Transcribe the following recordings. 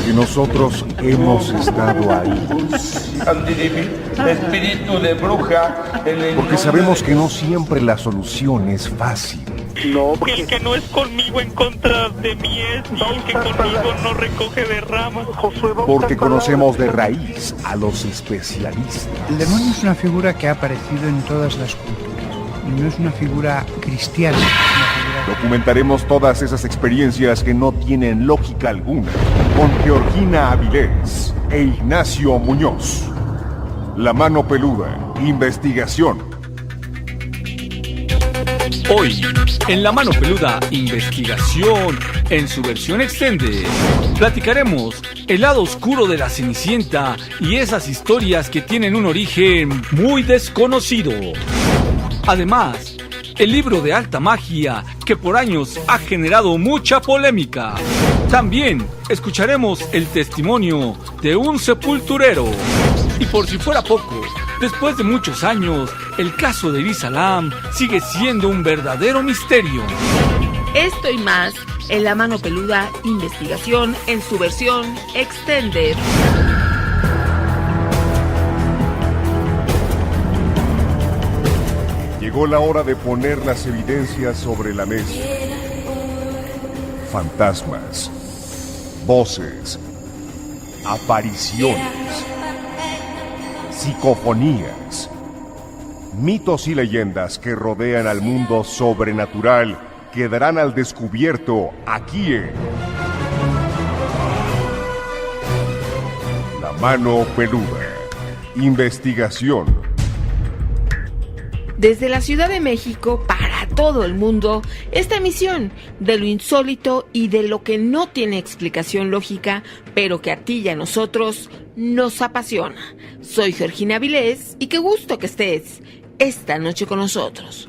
porque nosotros hemos estado ahí. Espíritu de bruja. Porque sabemos que no siempre la solución es fácil. No, Que el que no es conmigo en contra de mí es, y el que conmigo no recoge de ramas. Porque conocemos de raíz a los especialistas. El demonio es una figura que ha aparecido en todas las culturas. Y no es una figura cristiana. Es una figura... Documentaremos todas esas experiencias que no tienen lógica alguna con Georgina Avilés e Ignacio Muñoz. La Mano Peluda, investigación. Hoy, en La Mano Peluda, investigación, en su versión extended, platicaremos el lado oscuro de la Cenicienta y esas historias que tienen un origen muy desconocido. Además, el libro de alta magia que por años ha generado mucha polémica. También escucharemos el testimonio de un sepulturero. Y por si fuera poco, después de muchos años, el caso de Elisa Lam sigue siendo un verdadero misterio. Esto y más en La Mano Peluda, investigación en su versión extended. Llegó la hora de poner las evidencias sobre la mesa. Fantasmas, voces, apariciones, psicofonías, mitos y leyendas que rodean al mundo sobrenatural quedarán al descubierto aquí en La Mano Peluda, investigación. Desde la Ciudad de México para todo el mundo, esta emisión de lo insólito y de lo que no tiene explicación lógica, pero que a ti y a nosotros nos apasiona. Soy Georgina Avilés y qué gusto que estés esta noche con nosotros.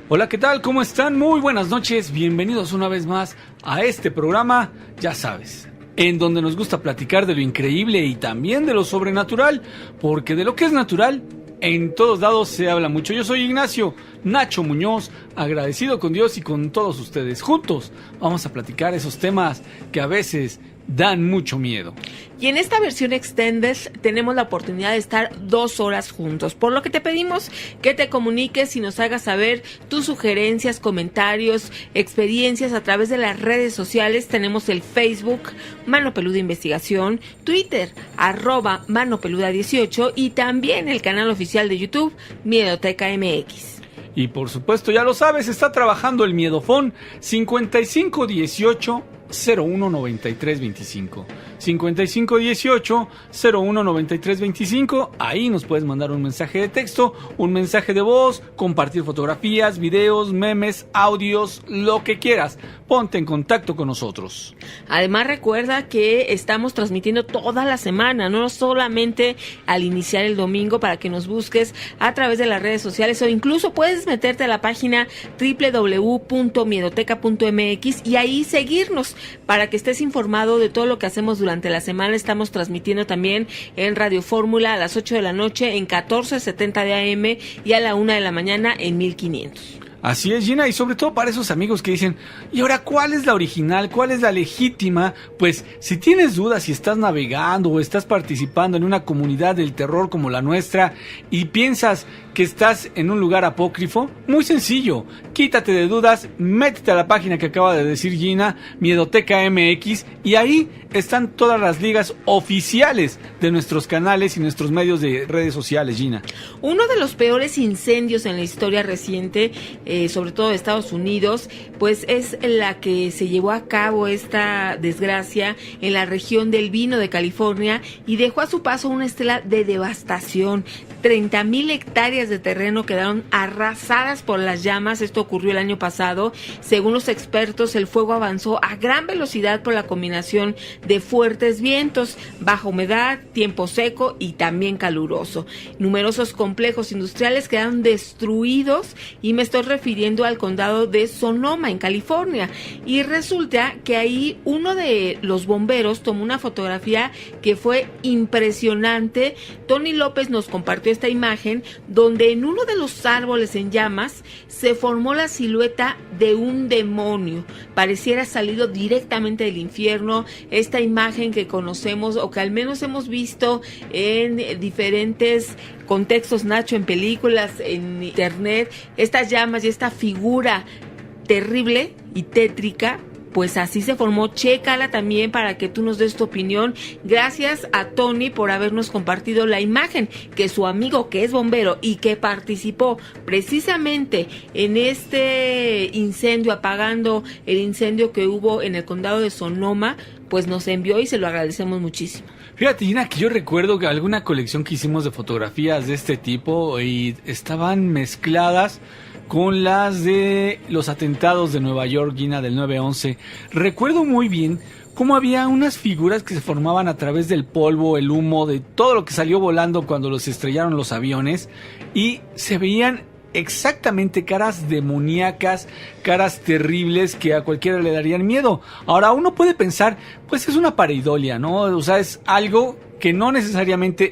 Hola, ¿qué tal? ¿Cómo están? Muy buenas noches, bienvenidos una vez más a este programa, ya sabes, en donde nos gusta platicar de lo increíble y también de lo sobrenatural, porque de lo que es natural, en todos lados se habla mucho. Yo soy Ignacio Nacho Muñoz, agradecido con Dios y con todos ustedes. Juntos vamos a platicar esos temas que a veces dan mucho miedo. Y en esta versión extended tenemos la oportunidad de estar 2 horas juntos, por lo que te pedimos que te comuniques y nos hagas saber tus sugerencias, comentarios, experiencias a través de las redes sociales. Tenemos el Facebook, Mano Peluda Investigación, Twitter, @ManoPeluda18 y también el canal oficial de YouTube, Miedoteca MX. Y por supuesto, ya lo sabes, está trabajando el Miedofón 5518 019325 5518 019325. Ahí nos puedes mandar un mensaje de texto, un mensaje de voz, compartir fotografías, videos, memes, audios, lo que quieras. Ponte en contacto con nosotros. Además, recuerda que estamos transmitiendo toda la semana, no solamente al iniciar el domingo, para que nos busques a través de las redes sociales, o incluso puedes meterte a la página www.miedoteca.mx y ahí seguirnos para que estés informado de todo lo que hacemos durante la semana. Estamos transmitiendo también en Radio Fórmula a las 8 de la noche en 1470 de AM y a la 1 de la mañana en 1500. Así es, Gina, y sobre todo para esos amigos que dicen, ¿y ahora cuál es la original? ¿Cuál es la legítima? Pues si tienes dudas, si estás navegando o estás participando en una comunidad del terror como la nuestra y piensas que estás en un lugar apócrifo, muy sencillo, quítate de dudas, métete a la página que acaba de decir Gina, Miedoteca MX, y ahí están todas las ligas oficiales de nuestros canales y nuestros medios de redes sociales, Gina. Uno de los peores incendios en la historia reciente, sobre todo de Estados Unidos, pues es la que se llevó a cabo esta desgracia en la región del Vino de California y dejó a su paso una estela de devastación. 30,000 hectáreas de terreno quedaron arrasadas por las llamas. Esto ocurrió el año pasado. Según los expertos, el fuego avanzó a gran velocidad por la combinación de fuertes vientos, baja humedad, tiempo seco y también caluroso. Numerosos complejos industriales quedaron destruidos y me estoy refiriendo refiriendo al condado de Sonoma, en California. Y resulta que ahí uno de los bomberos tomó una fotografía que fue impresionante. Tony López nos compartió esta imagen donde en uno de los árboles en llamas se formó la silueta de un demonio. Pareciera salido directamente del infierno. Esta imagen que conocemos o que al menos hemos visto en diferentes contextos, Nacho, en películas, en internet, estas llamas y esta figura terrible y tétrica, pues así se formó. Chécala también para que tú nos des tu opinión. Gracias a Tony por habernos compartido la imagen, que su amigo que es bombero y que participó precisamente en este incendio, apagando el incendio que hubo en el condado de Sonoma, pues nos envió y se lo agradecemos muchísimo. Fíjate, Gina, que yo recuerdo que alguna colección que hicimos de fotografías de este tipo y estaban mezcladas con las de los atentados de Nueva York, Gina, del 9/11. Recuerdo muy bien cómo había unas figuras que se formaban a través del polvo, el humo, de todo lo que salió volando cuando los estrellaron los aviones, y se veían exactamente caras demoníacas, caras terribles que a cualquiera le darían miedo. Ahora uno puede pensar, pues es una pareidolia, ¿no? O sea, es algo que no necesariamente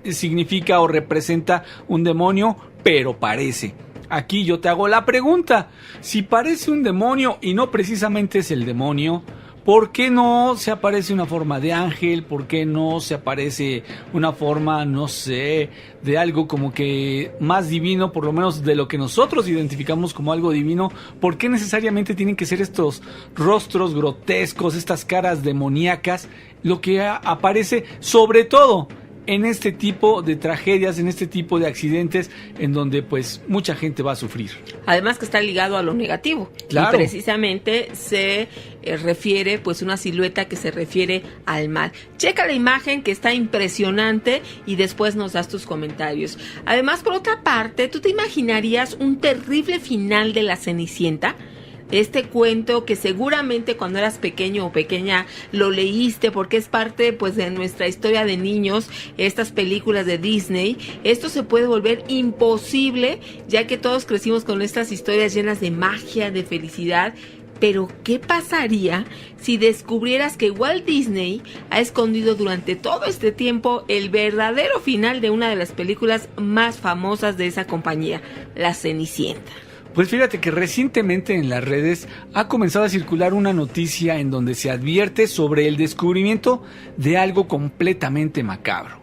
significa o representa un demonio, pero parece. Aquí yo te hago la pregunta, si parece un demonio y no precisamente es el demonio, ¿por qué no se aparece una forma de ángel? ¿Por qué no se aparece una forma, no sé, de algo como que más divino, por lo menos de lo que nosotros identificamos como algo divino? ¿Por qué necesariamente tienen que ser estos rostros grotescos, estas caras demoníacas, lo que aparece sobre todo en este tipo de tragedias, en este tipo de accidentes en donde pues mucha gente va a sufrir? Además que está ligado a lo negativo. Claro. Y precisamente se refiere pues una silueta que se refiere al mal. Checa la imagen que está impresionante y después nos das tus comentarios. Además, por otra parte, ¿tú te imaginarías un terrible final de La Cenicienta? Este cuento que seguramente cuando eras pequeño o pequeña lo leíste porque es parte pues de nuestra historia de niños, estas películas de Disney. Esto se puede volver imposible ya que todos crecimos con estas historias llenas de magia, de felicidad. Pero ¿qué pasaría si descubrieras que Walt Disney ha escondido durante todo este tiempo el verdadero final de una de las películas más famosas de esa compañía, La Cenicienta? Pues fíjate que recientemente en las redes ha comenzado a circular una noticia en donde se advierte sobre el descubrimiento de algo completamente macabro.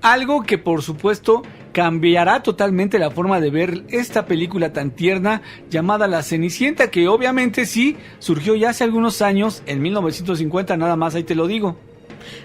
Algo que por supuesto cambiará totalmente la forma de ver esta película tan tierna llamada La Cenicienta, que obviamente sí surgió ya hace algunos años, en 1950 nada más, ahí te lo digo.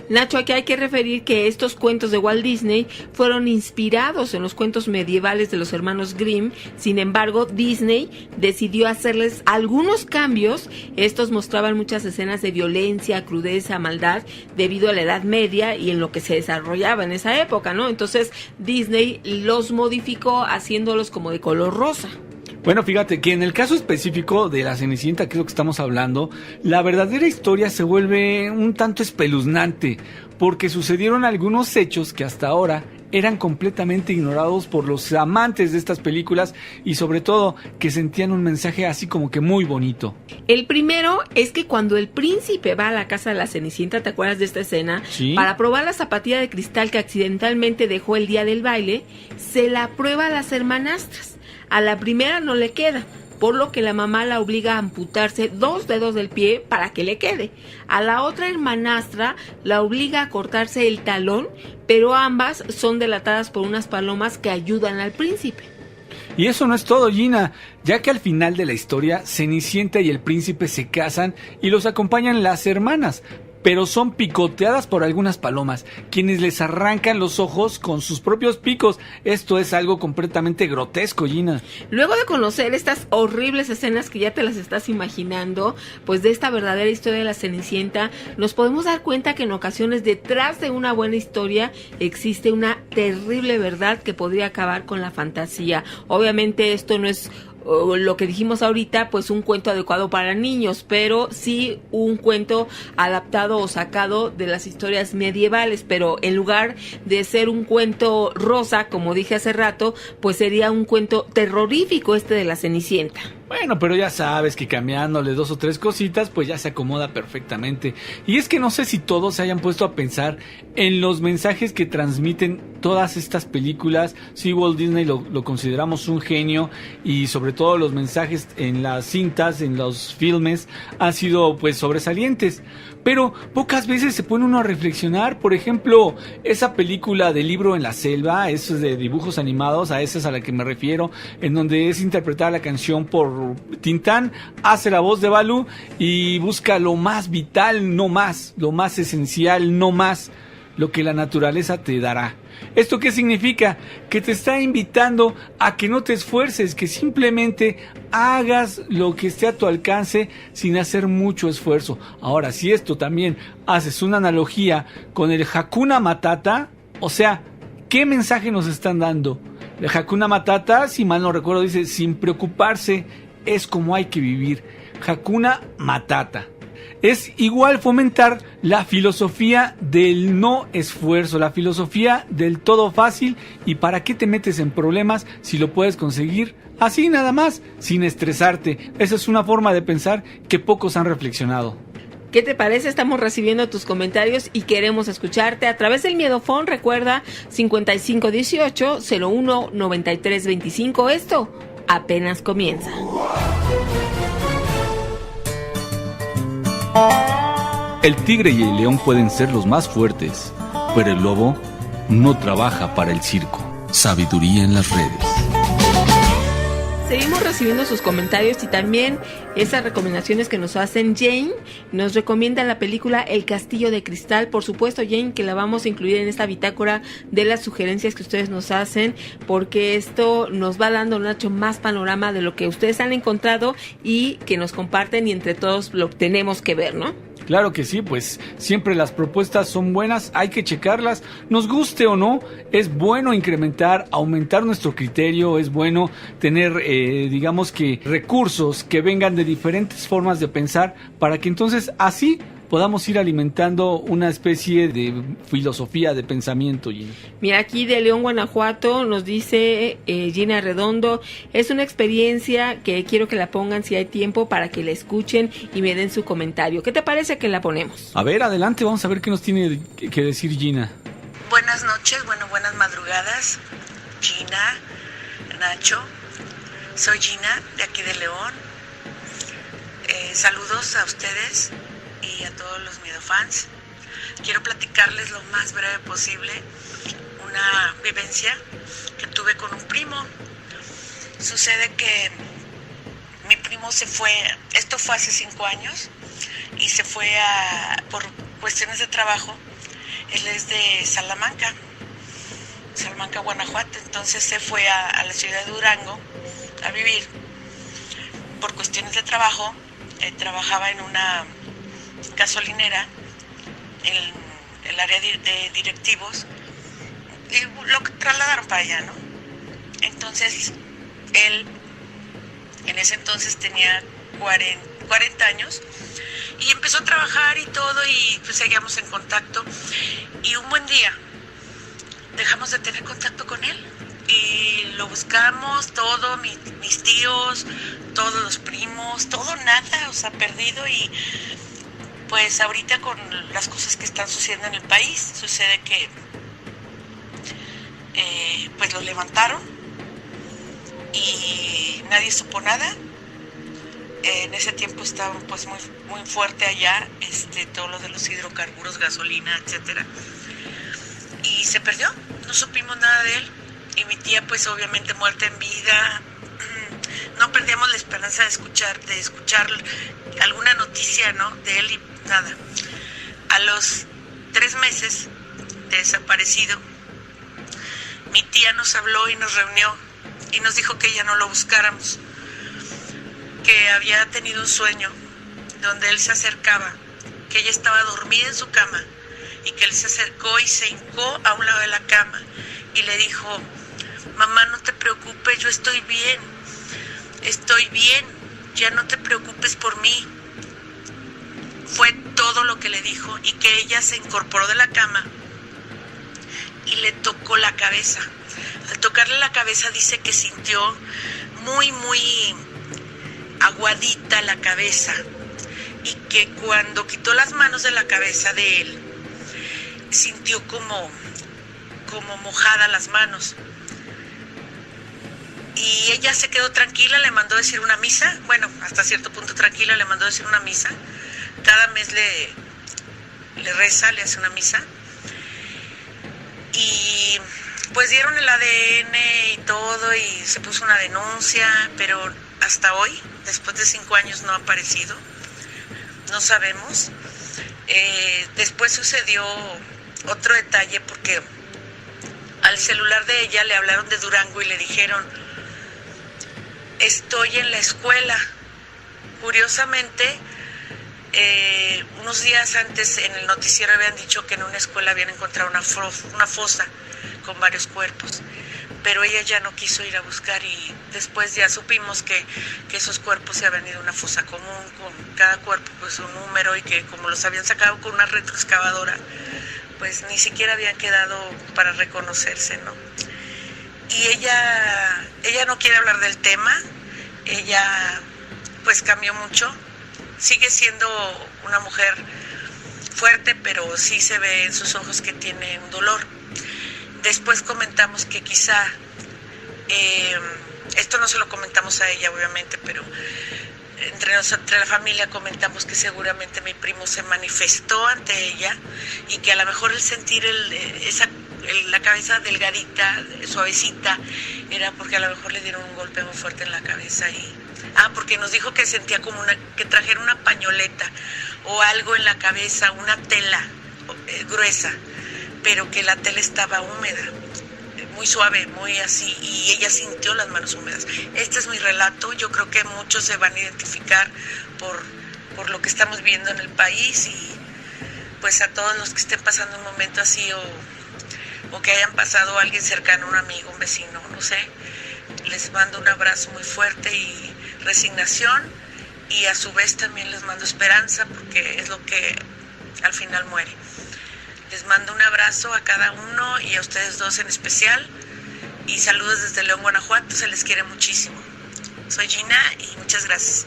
Nacho, aquí hay que referir que estos cuentos de Walt Disney fueron inspirados en los cuentos medievales de los hermanos Grimm. Sin embargo, Disney decidió hacerles algunos cambios. Estos mostraban muchas escenas de violencia, crudeza, maldad, debido a la Edad Media y en lo que se desarrollaba en esa época, ¿no? Entonces, Disney los modificó haciéndolos como de color rosa. Bueno, fíjate que en el caso específico de La Cenicienta, que es lo que estamos hablando, la verdadera historia se vuelve un tanto espeluznante, porque sucedieron algunos hechos que hasta ahora eran completamente ignorados por los amantes de estas películas y sobre todo que sentían un mensaje así como que muy bonito. El primero es que cuando el príncipe va a la casa de la Cenicienta, ¿te acuerdas de esta escena? Sí. Para probar la zapatilla de cristal que accidentalmente dejó el día del baile, se la prueba a las hermanastras. A la primera no le queda, por lo que la mamá la obliga a amputarse 2 dedos del pie para que le quede. A la otra hermanastra la obliga a cortarse el talón, pero ambas son delatadas por unas palomas que ayudan al príncipe. Y eso no es todo, Gina, ya que al final de la historia, Cenicienta y el príncipe se casan y los acompañan las hermanas, pero son picoteadas por algunas palomas, quienes les arrancan los ojos con sus propios picos. Esto es algo completamente grotesco, Gina. Luego de conocer estas horribles escenas que ya te las estás imaginando, pues de esta verdadera historia de la Cenicienta, nos podemos dar cuenta que en ocasiones detrás de una buena historia existe una terrible verdad que podría acabar con la fantasía. Obviamente esto no es lo que dijimos ahorita, pues un cuento adecuado para niños, pero sí un cuento adaptado o sacado de las historias medievales, pero en lugar de ser un cuento rosa, como dije hace rato, pues sería un cuento terrorífico de la Cenicienta. Bueno, pero ya sabes que cambiándole 2 o 3 cositas, pues ya se acomoda perfectamente. Y es que no sé si todos se hayan puesto a pensar en los mensajes que transmiten todas estas películas. Sí, Walt Disney lo consideramos un genio, y sobre todo los mensajes en las cintas, en los filmes, han sido pues sobresalientes. Pero pocas veces se pone uno a reflexionar. Por ejemplo, esa película de Libro en la Selva, esos de dibujos animados, a esa es a la que me refiero, en donde es interpretada la canción por Tintán, hace la voz de Balú y busca lo más vital, no más, lo más esencial, no más, lo que la naturaleza te dará. ¿Esto qué significa? Que te está invitando a que no te esfuerces, que simplemente hagas lo que esté a tu alcance sin hacer mucho esfuerzo. Ahora, si esto también haces una analogía con el Hakuna Matata, o sea, ¿qué mensaje nos están dando? El Hakuna Matata, si mal no recuerdo, dice, sin preocuparse es como hay que vivir. Hakuna Matata. Es igual fomentar la filosofía del no esfuerzo, la filosofía del todo fácil, y para qué te metes en problemas si lo puedes conseguir así nada más, sin estresarte. Esa es una forma de pensar que pocos han reflexionado. ¿Qué te parece? Estamos recibiendo tus comentarios y queremos escucharte a través del Miedofón. Recuerda 5518-019325. Esto apenas comienza. El tigre y el león pueden ser los más fuertes, pero el lobo no trabaja para el circo. Sabiduría en las redes. Seguimos recibiendo sus comentarios y también esas recomendaciones que nos hacen. Jane nos recomienda la película El Castillo de Cristal. Por supuesto, Jane, que la vamos a incluir en esta bitácora de las sugerencias que ustedes nos hacen, porque esto nos va dando, Nacho, más panorama de lo que ustedes han encontrado y que nos comparten, y entre todos lo tenemos que ver, ¿no? Claro que sí, pues siempre las propuestas son buenas, hay que checarlas, nos guste o no. Es bueno incrementar, aumentar nuestro criterio, es bueno tener, digamos que, recursos que vengan de diferentes formas de pensar, para que entonces así podamos ir alimentando una especie de filosofía de pensamiento, Gina. Mira, aquí de León, Guanajuato, nos dice Gina Redondo, es una experiencia que quiero que la pongan si hay tiempo para que la escuchen y me den su comentario. ¿Qué te parece que la ponemos? A ver, adelante, vamos a ver qué nos tiene que decir Gina. Buenas noches, buenas madrugadas, Gina, Nacho, soy Gina, de aquí de León. Saludos a ustedes y a todos los Miedofans. Quiero platicarles lo más breve posible una vivencia que tuve con un primo. Sucede que mi primo se fue, esto fue hace 5 años, y se fue por cuestiones de trabajo. Él es de Salamanca, Guanajuato. Entonces se fue a la ciudad de Durango a vivir por cuestiones de trabajo. Trabajaba en una gasolinera en el área de directivos, y lo trasladaron para allá, ¿no? Entonces él en ese entonces tenía 40 años y empezó a trabajar y todo, y pues seguíamos en contacto, y un buen día dejamos de tener contacto con él y lo buscamos todo, mis tíos, todos los primos, todo, nada, o sea, perdido. Y pues ahorita con las cosas que están sucediendo en el país, sucede que pues lo levantaron y nadie supo nada. En ese tiempo estaban pues muy fuerte allá, todo lo de los hidrocarburos, gasolina, etcétera. Y se perdió, no supimos nada de él. Y mi tía pues obviamente muerta en vida. No perdíamos la esperanza de escuchar alguna noticia, ¿no?, de él, y nada. A los 3 meses de desaparecido, mi tía nos habló y nos reunió y nos dijo que ya no lo buscáramos, que había tenido un sueño donde él se acercaba, que ella estaba dormida en su cama y que él se acercó y se hincó a un lado de la cama y le dijo: mamá, no te preocupes, yo estoy bien. estoy bien, ya no te preocupes por mí. Fue todo lo que le dijo, y que ella se incorporó de la cama y le tocó la cabeza. Al tocarle la cabeza dice que sintió muy, muy aguadita la cabeza, y que cuando quitó las manos de la cabeza de él, sintió como mojada las manos. Y ella se quedó tranquila, le mandó decir una misa, bueno, hasta cierto punto tranquila, le mandó decir una misa. Cada mes le reza, le hace una misa. Y pues dieron el ADN y todo, y se puso una denuncia, pero hasta hoy, después de 5 años, no ha aparecido. No sabemos. Después sucedió otro detalle, porque al celular de ella le hablaron de Durango y le dijeron: estoy en la escuela. Curiosamente, unos días antes en el noticiero habían dicho que en una escuela habían encontrado una fosa con varios cuerpos, pero ella ya no quiso ir a buscar, y después ya supimos que esos cuerpos se habían ido a una fosa común, con cada cuerpo pues un número, y que como los habían sacado con una retroexcavadora, pues ni siquiera habían quedado para reconocerse, ¿no? Y ella no quiere hablar del tema. Ella pues cambió mucho, sigue siendo una mujer fuerte, pero sí se ve en sus ojos que tiene un dolor. Después comentamos que quizá, esto no se lo comentamos a ella obviamente, pero entre la familia comentamos que seguramente mi primo se manifestó ante ella, y que a lo mejor el sentir la cabeza delgadita, suavecita, era porque a lo mejor le dieron un golpe muy fuerte en la cabeza. Porque nos dijo que sentía como que trajera una pañoleta o algo en la cabeza, una tela gruesa, pero que la tela estaba húmeda, muy suave, muy así, y ella sintió las manos húmedas. Este es mi relato. Yo creo que muchos se van a identificar por lo que estamos viendo en el país, y pues a todos los que estén pasando un momento así, o que hayan pasado a alguien cercano, un amigo, un vecino, no sé, les mando un abrazo muy fuerte y resignación, y a su vez también les mando esperanza, porque es lo que al final muere. Les mando un abrazo a cada uno, y a ustedes dos en especial, y saludos desde León, Guanajuato. Se les quiere muchísimo. Soy Gina, y muchas gracias.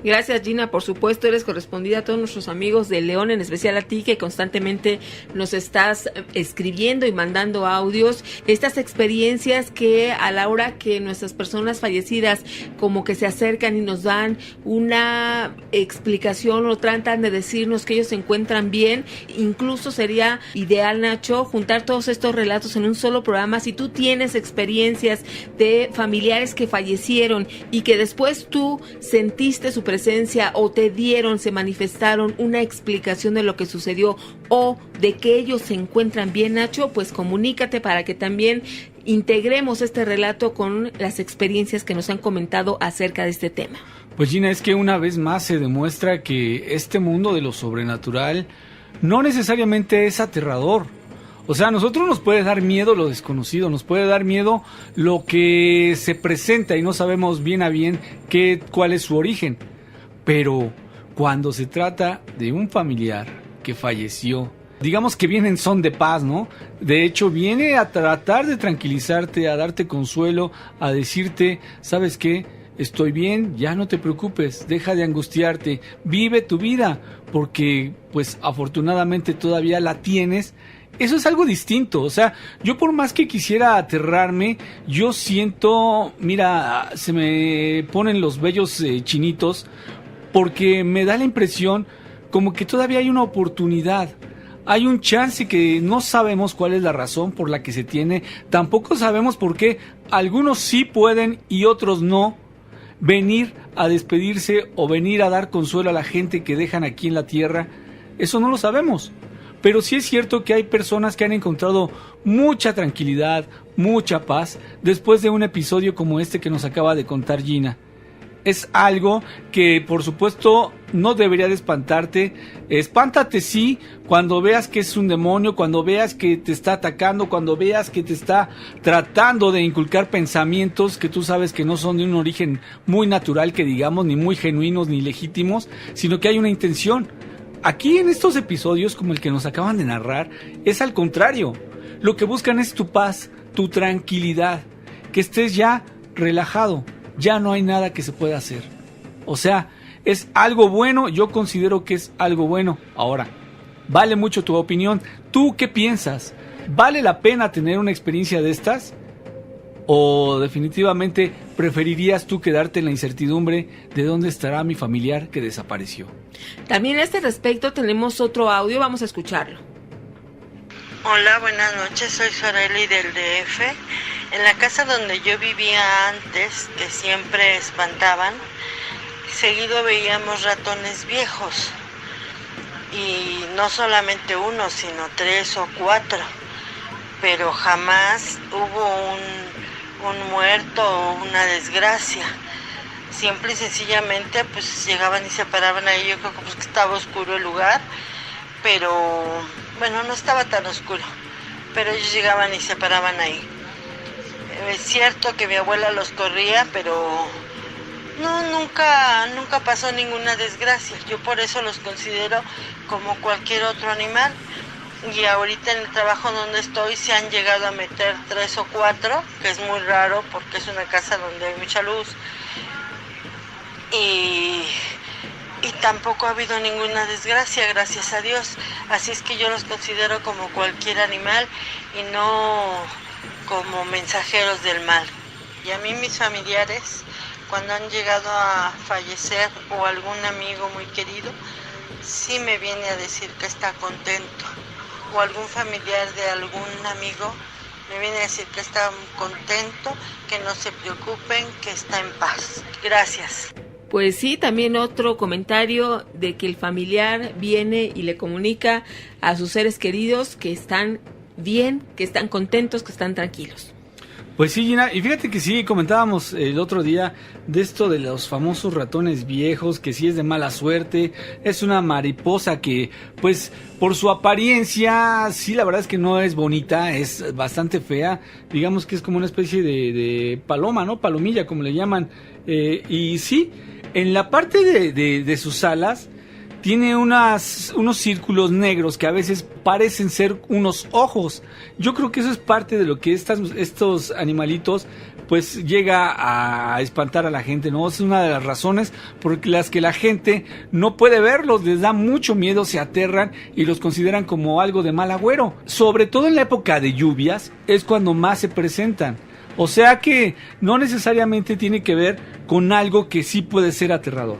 Gracias, Gina, por supuesto, eres correspondida a todos nuestros amigos de León, en especial a ti, que constantemente nos estás escribiendo y mandando audios. Estas experiencias que a la hora que nuestras personas fallecidas como que se acercan y nos dan una explicación, o tratan de decirnos que ellos se encuentran bien. Incluso sería ideal, Nacho, juntar todos estos relatos en un solo programa. Si tú tienes experiencias de familiares que fallecieron y que después tú sentiste su presencia, o te dieron, se manifestaron una explicación de lo que sucedió, o de que ellos se encuentran bien, Nacho, pues comunícate para que también integremos este relato con las experiencias que nos han comentado acerca de este tema. Pues Gina, es que una vez más se demuestra que este mundo de lo sobrenatural no necesariamente es aterrador. O sea, a nosotros nos puede dar miedo lo desconocido, nos puede dar miedo lo que se presenta y no sabemos bien a bien cuál es su origen. Pero cuando se trata de un familiar que falleció, digamos que viene en son de paz, ¿no? De hecho, viene a tratar de tranquilizarte, a darte consuelo, a decirte, ¿sabes qué? Estoy bien, ya no te preocupes, deja de angustiarte, vive tu vida, porque pues afortunadamente todavía la tienes. Eso es algo distinto. O sea, yo por más que quisiera aterrarme, yo siento, mira, se me ponen los vellos chinitos, porque me da la impresión como que todavía hay una oportunidad. Hay un chance que no sabemos cuál es la razón por la que se tiene. Tampoco sabemos por qué algunos sí pueden y otros no venir a despedirse o venir a dar consuelo a la gente que dejan aquí en la tierra. Eso no lo sabemos. Pero sí es cierto que hay personas que han encontrado mucha tranquilidad, mucha paz, después de un episodio como este que nos acaba de contar Gina. es algo que por supuesto no debería de espantarte. Espántate sí cuando veas que es un demonio, cuando veas que te está atacando, cuando veas que te está tratando de inculcar pensamientos que tú sabes que no son de un origen muy natural, que digamos, ni muy genuinos ni legítimos, sino que hay una intención. Aquí en estos episodios como el que nos acaban de narrar es al contrario. Lo que buscan es tu paz, tu tranquilidad, que estés ya relajado, ya no hay nada que se pueda hacer. O sea, es algo bueno, yo considero que es algo bueno. Ahora, vale mucho tu opinión. ¿Tú qué piensas? ¿Vale la pena tener una experiencia de estas? ¿O definitivamente preferirías tú quedarte en la incertidumbre de dónde estará mi familiar que desapareció? También a este respecto tenemos otro audio, vamos a escucharlo. Hola, buenas noches, soy Soreli del DF. En la casa donde yo vivía antes, que siempre espantaban, seguido veíamos ratones viejos. Y no solamente uno, sino 3 o 4. Pero jamás hubo un muerto o una desgracia. Siempre y sencillamente pues llegaban y se paraban ahí. Yo creo que pues, estaba oscuro el lugar, pero bueno, no estaba tan oscuro, pero ellos llegaban y se paraban ahí. Es cierto que mi abuela los corría, pero no, nunca pasó ninguna desgracia. Yo por eso los considero como cualquier otro animal. Y ahorita en el trabajo donde estoy se han llegado a meter 3 o 4, que es muy raro porque es una casa donde hay mucha luz. Y tampoco ha habido ninguna desgracia, gracias a Dios. Así es que yo los considero como cualquier animal y no como mensajeros del mal. Y a mí mis familiares, cuando han llegado a fallecer o algún amigo muy querido, sí me viene a decir que está contento. O algún familiar de algún amigo me viene a decir que está contento, que no se preocupen, que está en paz. Gracias. Pues sí, también otro comentario de que el familiar viene y le comunica a sus seres queridos que están bien, que están contentos, que están tranquilos. Pues sí, Gina, y fíjate que sí, comentábamos el otro día de esto de los famosos ratones viejos, que sí es de mala suerte, es una mariposa que, pues, por su apariencia, sí, la verdad es que no es bonita, es bastante fea, digamos que es como una especie de paloma, ¿no? Palomilla, como le llaman, y sí, en la parte de sus alas tiene unos círculos negros que a veces parecen ser unos ojos. Yo creo que eso es parte de lo que estos animalitos pues llega a espantar a la gente, ¿no? Es una de las razones por las que la gente no puede verlos, les da mucho miedo, se aterran y los consideran como algo de mal agüero. Sobre todo en la época de lluvias es cuando más se presentan. O sea que no necesariamente tiene que ver con algo que sí puede ser aterrador.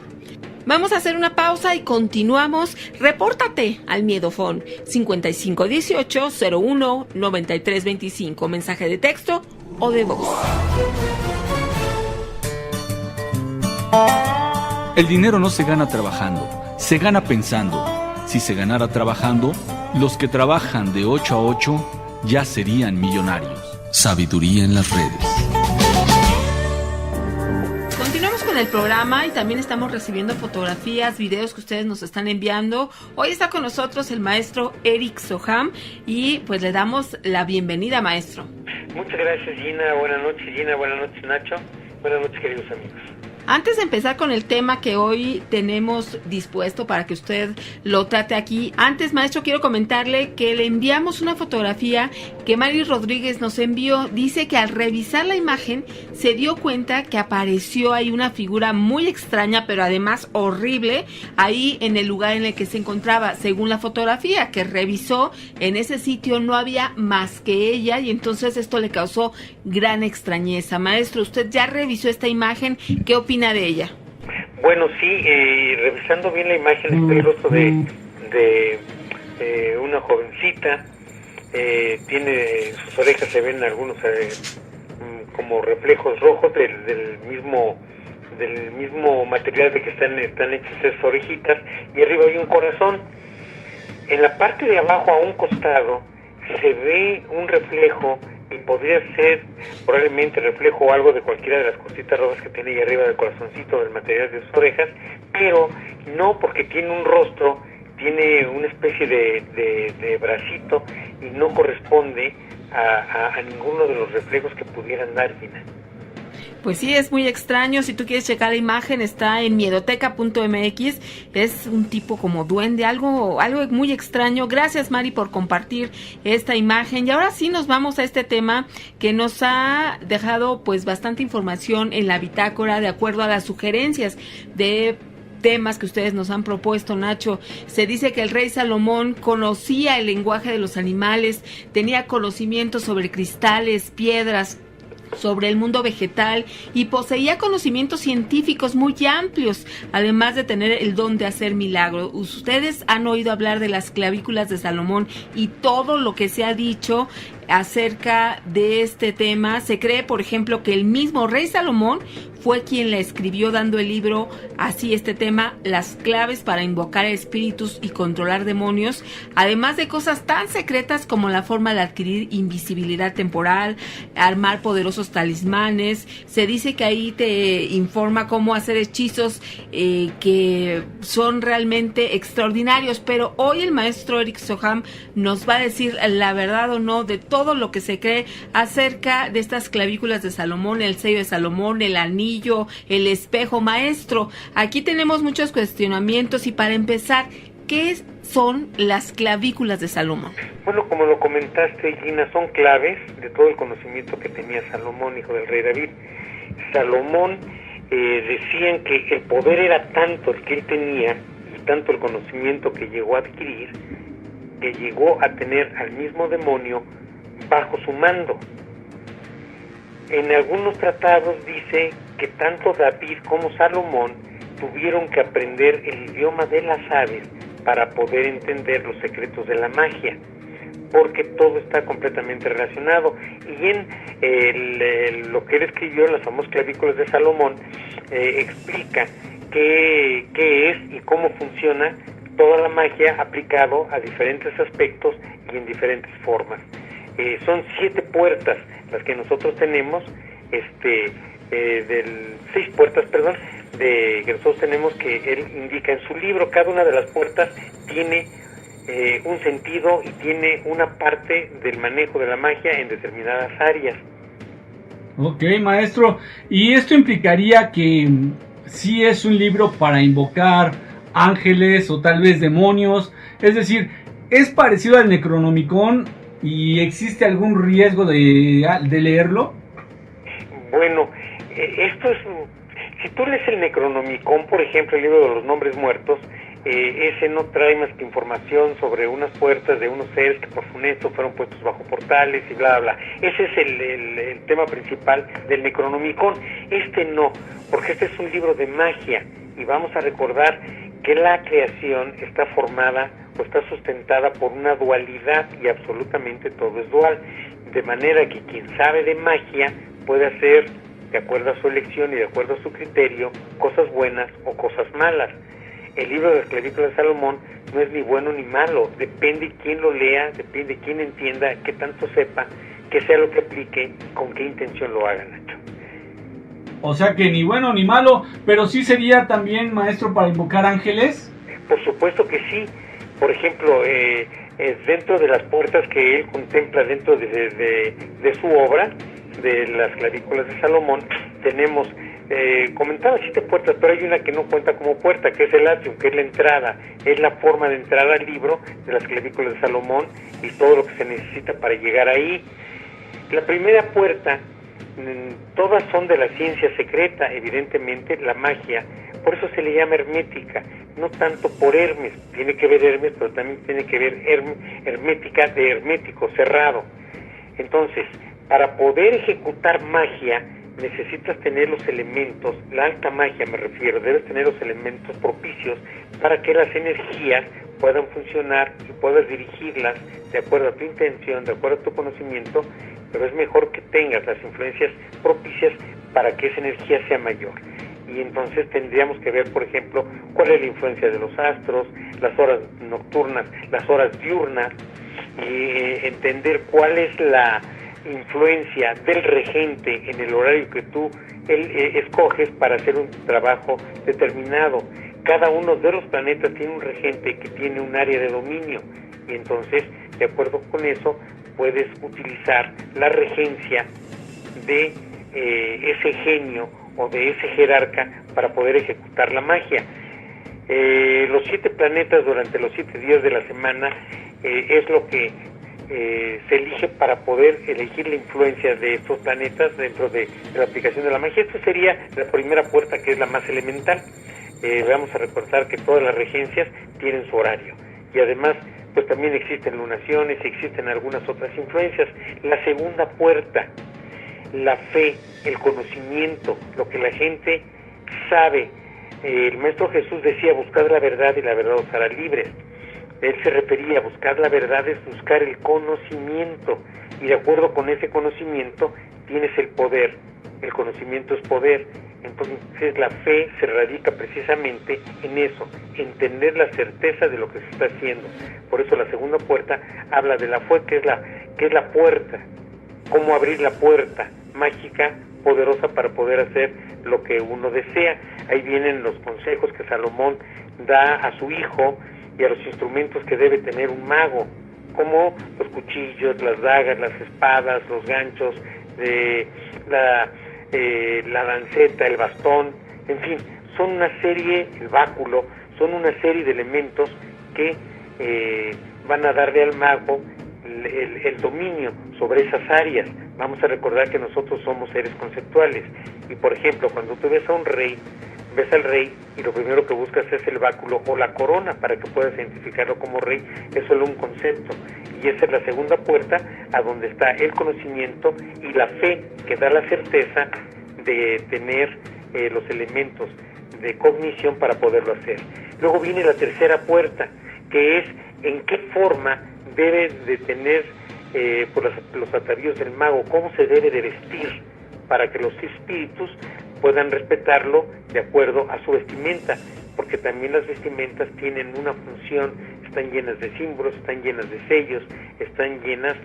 Vamos a hacer una pausa y continuamos. Repórtate al Miedofón 5518-01-9325. Mensaje de texto o de voz. El dinero no se gana trabajando, se gana pensando. Si se ganara trabajando, los que trabajan de 8 a 8 ya serían millonarios. Sabiduría en las redes. Continuamos con el programa y también estamos recibiendo fotografías, videos que ustedes nos están enviando. Hoy está con nosotros el maestro Eric Soham y pues le damos la bienvenida, maestro. Muchas gracias, Gina. Buenas noches, Gina. Buenas noches, Nacho. Buenas noches, queridos amigos. Antes de empezar con el tema que hoy tenemos dispuesto para que usted lo trate aquí, antes, maestro, quiero comentarle que le enviamos una fotografía que Mari Rodríguez nos envió. Dice que al revisar la imagen se dio cuenta que apareció ahí una figura muy extraña, pero además horrible, ahí en el lugar en el que se encontraba. Según la fotografía que revisó, en ese sitio no había más que ella y entonces esto le causó gran extrañeza. Maestro, usted ya revisó esta imagen, ¿qué opina de ella? Bueno, sí, revisando bien la imagen, está el rostro de una jovencita, tiene sus orejas, se ven algunos como reflejos rojos del mismo material de que están hechas esas orejitas, y arriba hay un corazón. En la parte de abajo, a un costado, se ve un reflejo y podría ser probablemente reflejo o algo de cualquiera de las cositas rojas que tiene ahí arriba del corazoncito, del material de sus orejas, pero no porque tiene un rostro, tiene una especie de bracito y no corresponde a ninguno de los reflejos que pudieran dar, Gina. Pues sí, es muy extraño. Si tú quieres checar la imagen, está en miedoteca.mx. Es un tipo como duende, algo muy extraño. Gracias, Mari, por compartir esta imagen. Y ahora sí nos vamos a este tema que nos ha dejado pues bastante información en la bitácora de acuerdo a las sugerencias de temas que ustedes nos han propuesto, Nacho. Se dice que el rey Salomón conocía el lenguaje de los animales, tenía conocimiento sobre cristales, piedras, sobre el mundo vegetal y poseía conocimientos científicos muy amplios, además de tener el don de hacer milagros. Ustedes han oído hablar de las clavículas de Salomón y todo lo que se ha dicho acerca de este tema. Se cree, por ejemplo, que el mismo rey Salomón fue quien la escribió, dando el libro así este tema, las claves para invocar espíritus y controlar demonios, además de cosas tan secretas como la forma de adquirir invisibilidad temporal, armar poderosos talismanes. Se dice que ahí te informa cómo hacer hechizos que son realmente extraordinarios, pero hoy el maestro Eric Soham nos va a decir la verdad o no de todo lo que se cree acerca de estas clavículas de Salomón, el sello de Salomón, el anillo, el espejo. Maestro, aquí tenemos muchos cuestionamientos y para empezar, ¿qué son las clavículas de Salomón? Bueno, como lo comentaste, Gina, son claves de todo el conocimiento que tenía Salomón, hijo del rey David. Salomón decían que el poder era tanto el que él tenía y tanto el conocimiento que llegó a adquirir, que llegó a tener al mismo demonio bajo su mando. En algunos tratados dice que tanto David como Salomón tuvieron que aprender el idioma de las aves para poder entender los secretos de la magia, porque todo está completamente relacionado. Y en lo que él escribió en las famosas clavículas de Salomón, explica qué es y cómo funciona toda la magia aplicado a diferentes aspectos y en diferentes formas. Son 7 puertas las que nosotros tenemos, 6 puertas, que nosotros tenemos, que él indica en su libro. Cada una de las puertas tiene un sentido y tiene una parte del manejo de la magia en determinadas áreas. Ok, maestro, y esto implicaría que sí es un libro para invocar ángeles o tal vez demonios, es decir, ¿es parecido al Necronomicon y existe algún riesgo de leerlo? Bueno, esto es... Si tú lees el Necronomicon, por ejemplo, el libro de los nombres muertos, ese no trae más que información sobre unas puertas de unos seres que por funesto fueron puestos bajo portales y bla, bla, bla. Ese es el tema principal del Necronomicon. Este no, porque este es un libro de magia y vamos a recordar que la creación está formada o está sustentada por una dualidad y absolutamente todo es dual, de manera que quien sabe de magia puede hacer, de acuerdo a su elección y de acuerdo a su criterio, cosas buenas o cosas malas. El libro de las clavículas de Salomón no es ni bueno ni malo, depende quién lo lea, depende quién entienda, qué tanto sepa, qué sea lo que aplique, con qué intención lo haga, Nacho. O sea que ni bueno ni malo, pero sí sería también, maestro, para invocar ángeles. Por supuesto que sí. Por ejemplo, dentro de las puertas que él contempla dentro de su obra, de las clavículas de Salomón, tenemos, comentaba 7 puertas, pero hay una que no cuenta como puerta, que es el atrium, que es la entrada, es la forma de entrar al libro de las clavículas de Salomón y todo lo que se necesita para llegar ahí. La primera puerta, todas son de la ciencia secreta, evidentemente, la magia, por eso se le llama hermética, no tanto por Hermes, tiene que ver Hermes, pero también tiene que ver hermética, de hermético, cerrado. Entonces, para poder ejecutar magia, necesitas tener los elementos, la alta magia me refiero, debes tener los elementos propicios para que las energías puedan funcionar y puedas dirigirlas de acuerdo a tu intención, de acuerdo a tu conocimiento, pero es mejor que tengas las influencias propicias para que esa energía sea mayor. Y entonces tendríamos que ver, por ejemplo, cuál es la influencia de los astros, las horas nocturnas, las horas diurnas, y entender cuál es la influencia del regente en el horario que tú escoges para hacer un trabajo determinado. Cada uno de los planetas tiene un regente que tiene un área de dominio, y entonces, de acuerdo con eso, puedes utilizar la regencia de ese genio o de ese jerarca para poder ejecutar la magia. Los 7 planetas durante los 7 días de la semana es lo que se elige para poder elegir la influencia de estos planetas dentro de la aplicación de la magia. Esto sería la primera puerta, que es la más elemental. Vamos a recordar que todas las regencias tienen su horario, y además pues también existen lunaciones, existen algunas otras influencias. La segunda puerta, la fe, el conocimiento, lo que la gente sabe. El Maestro Jesús decía: buscad la verdad y la verdad os hará libres. Él se refería a buscar la verdad, es buscar el conocimiento, y de acuerdo con ese conocimiento tienes el poder. El conocimiento es poder. Entonces la fe se radica precisamente en eso, en tener la certeza de lo que se está haciendo. Por eso la segunda puerta habla de la fe, que es la puerta, cómo abrir la puerta mágica, poderosa, para poder hacer lo que uno desea. Ahí vienen los consejos que Salomón da a su hijo y a los instrumentos que debe tener un mago, como los cuchillos, las dagas, las espadas, los ganchos, la lanceta, el bastón, en fin, son una serie, el báculo, son una serie de elementos que van a darle al mago el dominio sobre esas áreas. Vamos a recordar que nosotros somos seres conceptuales, y por ejemplo, cuando tú ves a un rey, ves al rey y lo primero que buscas es el báculo o la corona para que puedas identificarlo como rey. Es solo un concepto, y esa es la segunda puerta, a donde está el conocimiento y la fe, que da la certeza de tener los elementos de cognición para poderlo hacer. Luego viene la tercera puerta, que es en qué forma debe de tener los atavíos del mago, cómo se debe de vestir para que los espíritus puedan respetarlo de acuerdo a su vestimenta, porque también las vestimentas tienen una función, están llenas de símbolos, están llenas de sellos, están llenas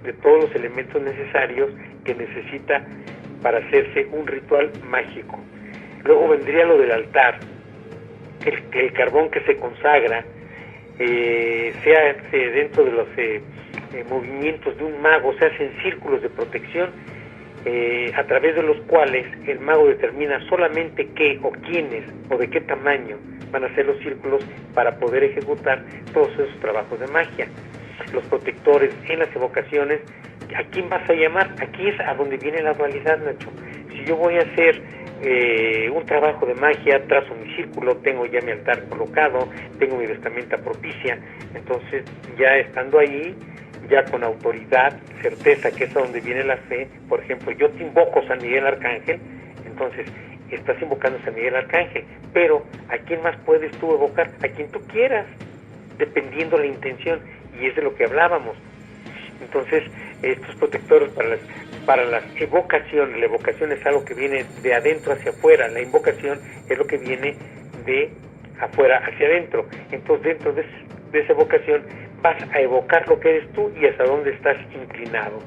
de todos los elementos necesarios que necesita para hacerse un ritual mágico. Luego vendría lo del altar, el carbón que se consagra, se hace dentro de los movimientos de un mago, se hacen círculos de protección, a través de los cuales el mago determina solamente qué o quiénes o de qué tamaño van a ser los círculos para poder ejecutar todos esos trabajos de magia. Los protectores en las evocaciones, ¿a quién vas a llamar? Aquí es a donde viene la dualidad, Nacho. Si yo voy a hacer un trabajo de magia, trazo mi círculo, tengo ya mi altar colocado, tengo mi vestimenta propicia, entonces ya estando ahí, ya con autoridad, certeza, que es a donde viene la fe. Por ejemplo, yo te invoco San Miguel Arcángel, entonces estás invocando a San Miguel Arcángel, pero ¿a quién más puedes tú evocar? A quien tú quieras, dependiendo la intención, y es de lo que hablábamos. Entonces, estos protectores para las evocaciones, la evocación es algo que viene de adentro hacia afuera, la invocación es lo que viene de afuera hacia adentro. Entonces, dentro de esa evocación vas a evocar lo que eres tú y hasta dónde estás inclinado.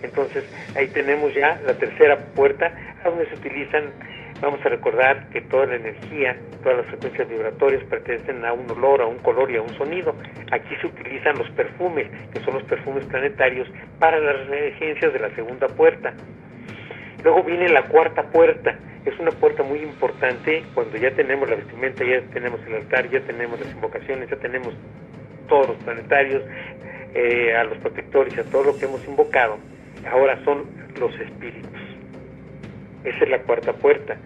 Entonces, ahí tenemos ya la tercera puerta, a donde se utilizan. Vamos a recordar que toda la energía, todas las frecuencias vibratorias pertenecen a un olor, a un color y a un sonido. Aquí se utilizan los perfumes, que son los perfumes planetarios, para las regencias de la segunda puerta. Luego viene la cuarta puerta. Es una puerta muy importante cuando ya tenemos la vestimenta, ya tenemos el altar, ya tenemos las invocaciones, ya tenemos todos los planetarios, a los protectores y a todo lo que hemos invocado. Ahora son los espíritus. Esa es la cuarta puerta.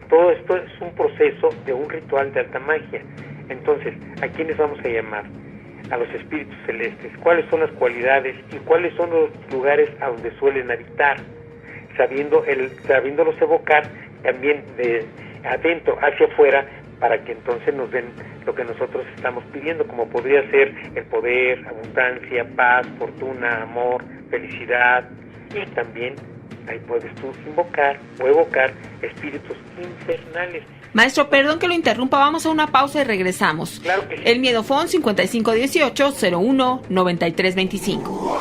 Todo esto es un proceso de un ritual de alta magia. Entonces, ¿a quiénes vamos a llamar? A los espíritus celestes. ¿Cuáles son las cualidades y cuáles son los lugares a donde suelen habitar? Sabiéndolos evocar también de adentro hacia afuera, para que entonces nos den lo que nosotros estamos pidiendo, como podría ser el poder, abundancia, paz, fortuna, amor, felicidad. Y también ahí puedes tú invocar o evocar espíritus infernales. Maestro, perdón que lo interrumpa, vamos a una pausa y regresamos. Claro que sí. El Miedofón 5518-01-9325.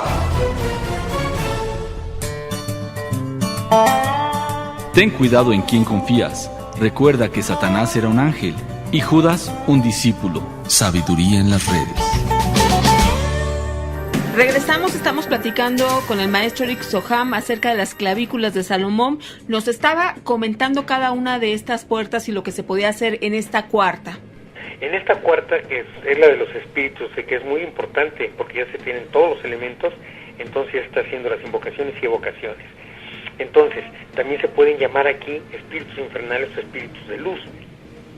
Ten cuidado en quién confías. Recuerda que Satanás era un ángel y Judas un discípulo. Sabiduría en las redes. Regresamos, estamos platicando con el maestro Eric Soham acerca de las clavículas de Salomón. Nos estaba comentando cada una de estas puertas y lo que se podía hacer en esta cuarta. En esta cuarta, que es la de los espíritus, que es muy importante porque ya se tienen todos los elementos, entonces ya está haciendo las invocaciones y evocaciones. Entonces, también se pueden llamar aquí espíritus infernales o espíritus de luz.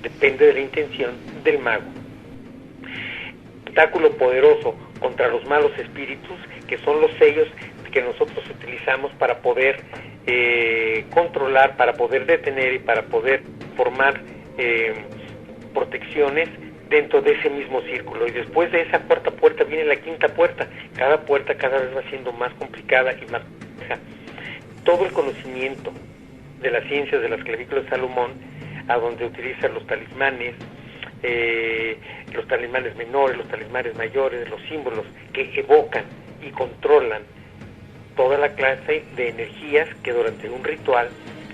Depende de la intención del mago. Tentáculo poderoso contra los malos espíritus, que son los sellos que nosotros utilizamos para poder controlar, para poder detener y para poder formar protecciones dentro de ese mismo círculo. Y después de esa cuarta puerta viene la quinta puerta. Cada puerta cada vez va siendo más complicada y más compleja. Todo el conocimiento de las ciencias de las clavículas de Salomón, a donde utilizan los talismanes menores, los talismanes mayores, los símbolos que evocan y controlan toda la clase de energías que durante un ritual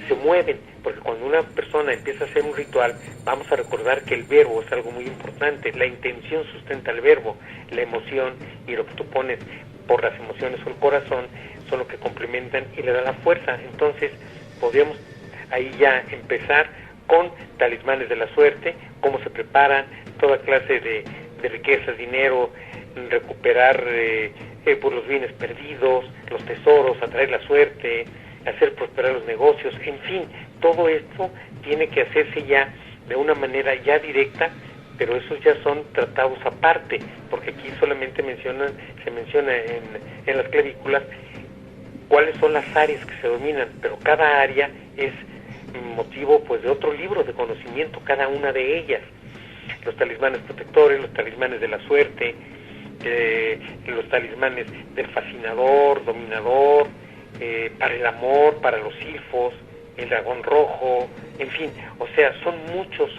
se mueven, porque cuando una persona empieza a hacer un ritual, vamos a recordar que el verbo es algo muy importante, la intención sustenta el verbo, la emoción y lo que tú pones por las emociones o el corazón son lo que complementan y le da la fuerza. Entonces podríamos ahí ya empezar con talismanes de la suerte, cómo se preparan, toda clase de riquezas, dinero, recuperar por los bienes perdidos, los tesoros, atraer la suerte, hacer prosperar los negocios, en fin, todo esto tiene que hacerse ya de una manera ya directa, pero esos ya son tratados aparte, porque aquí solamente se menciona en las clavículas cuáles son las áreas que se dominan, pero cada área es motivo pues de otro libro de conocimiento, cada una de ellas. Los talismanes protectores, los talismanes de la suerte, los talismanes del fascinador, dominador, para el amor, para los silfos, el dragón rojo, en fin, o sea, son muchas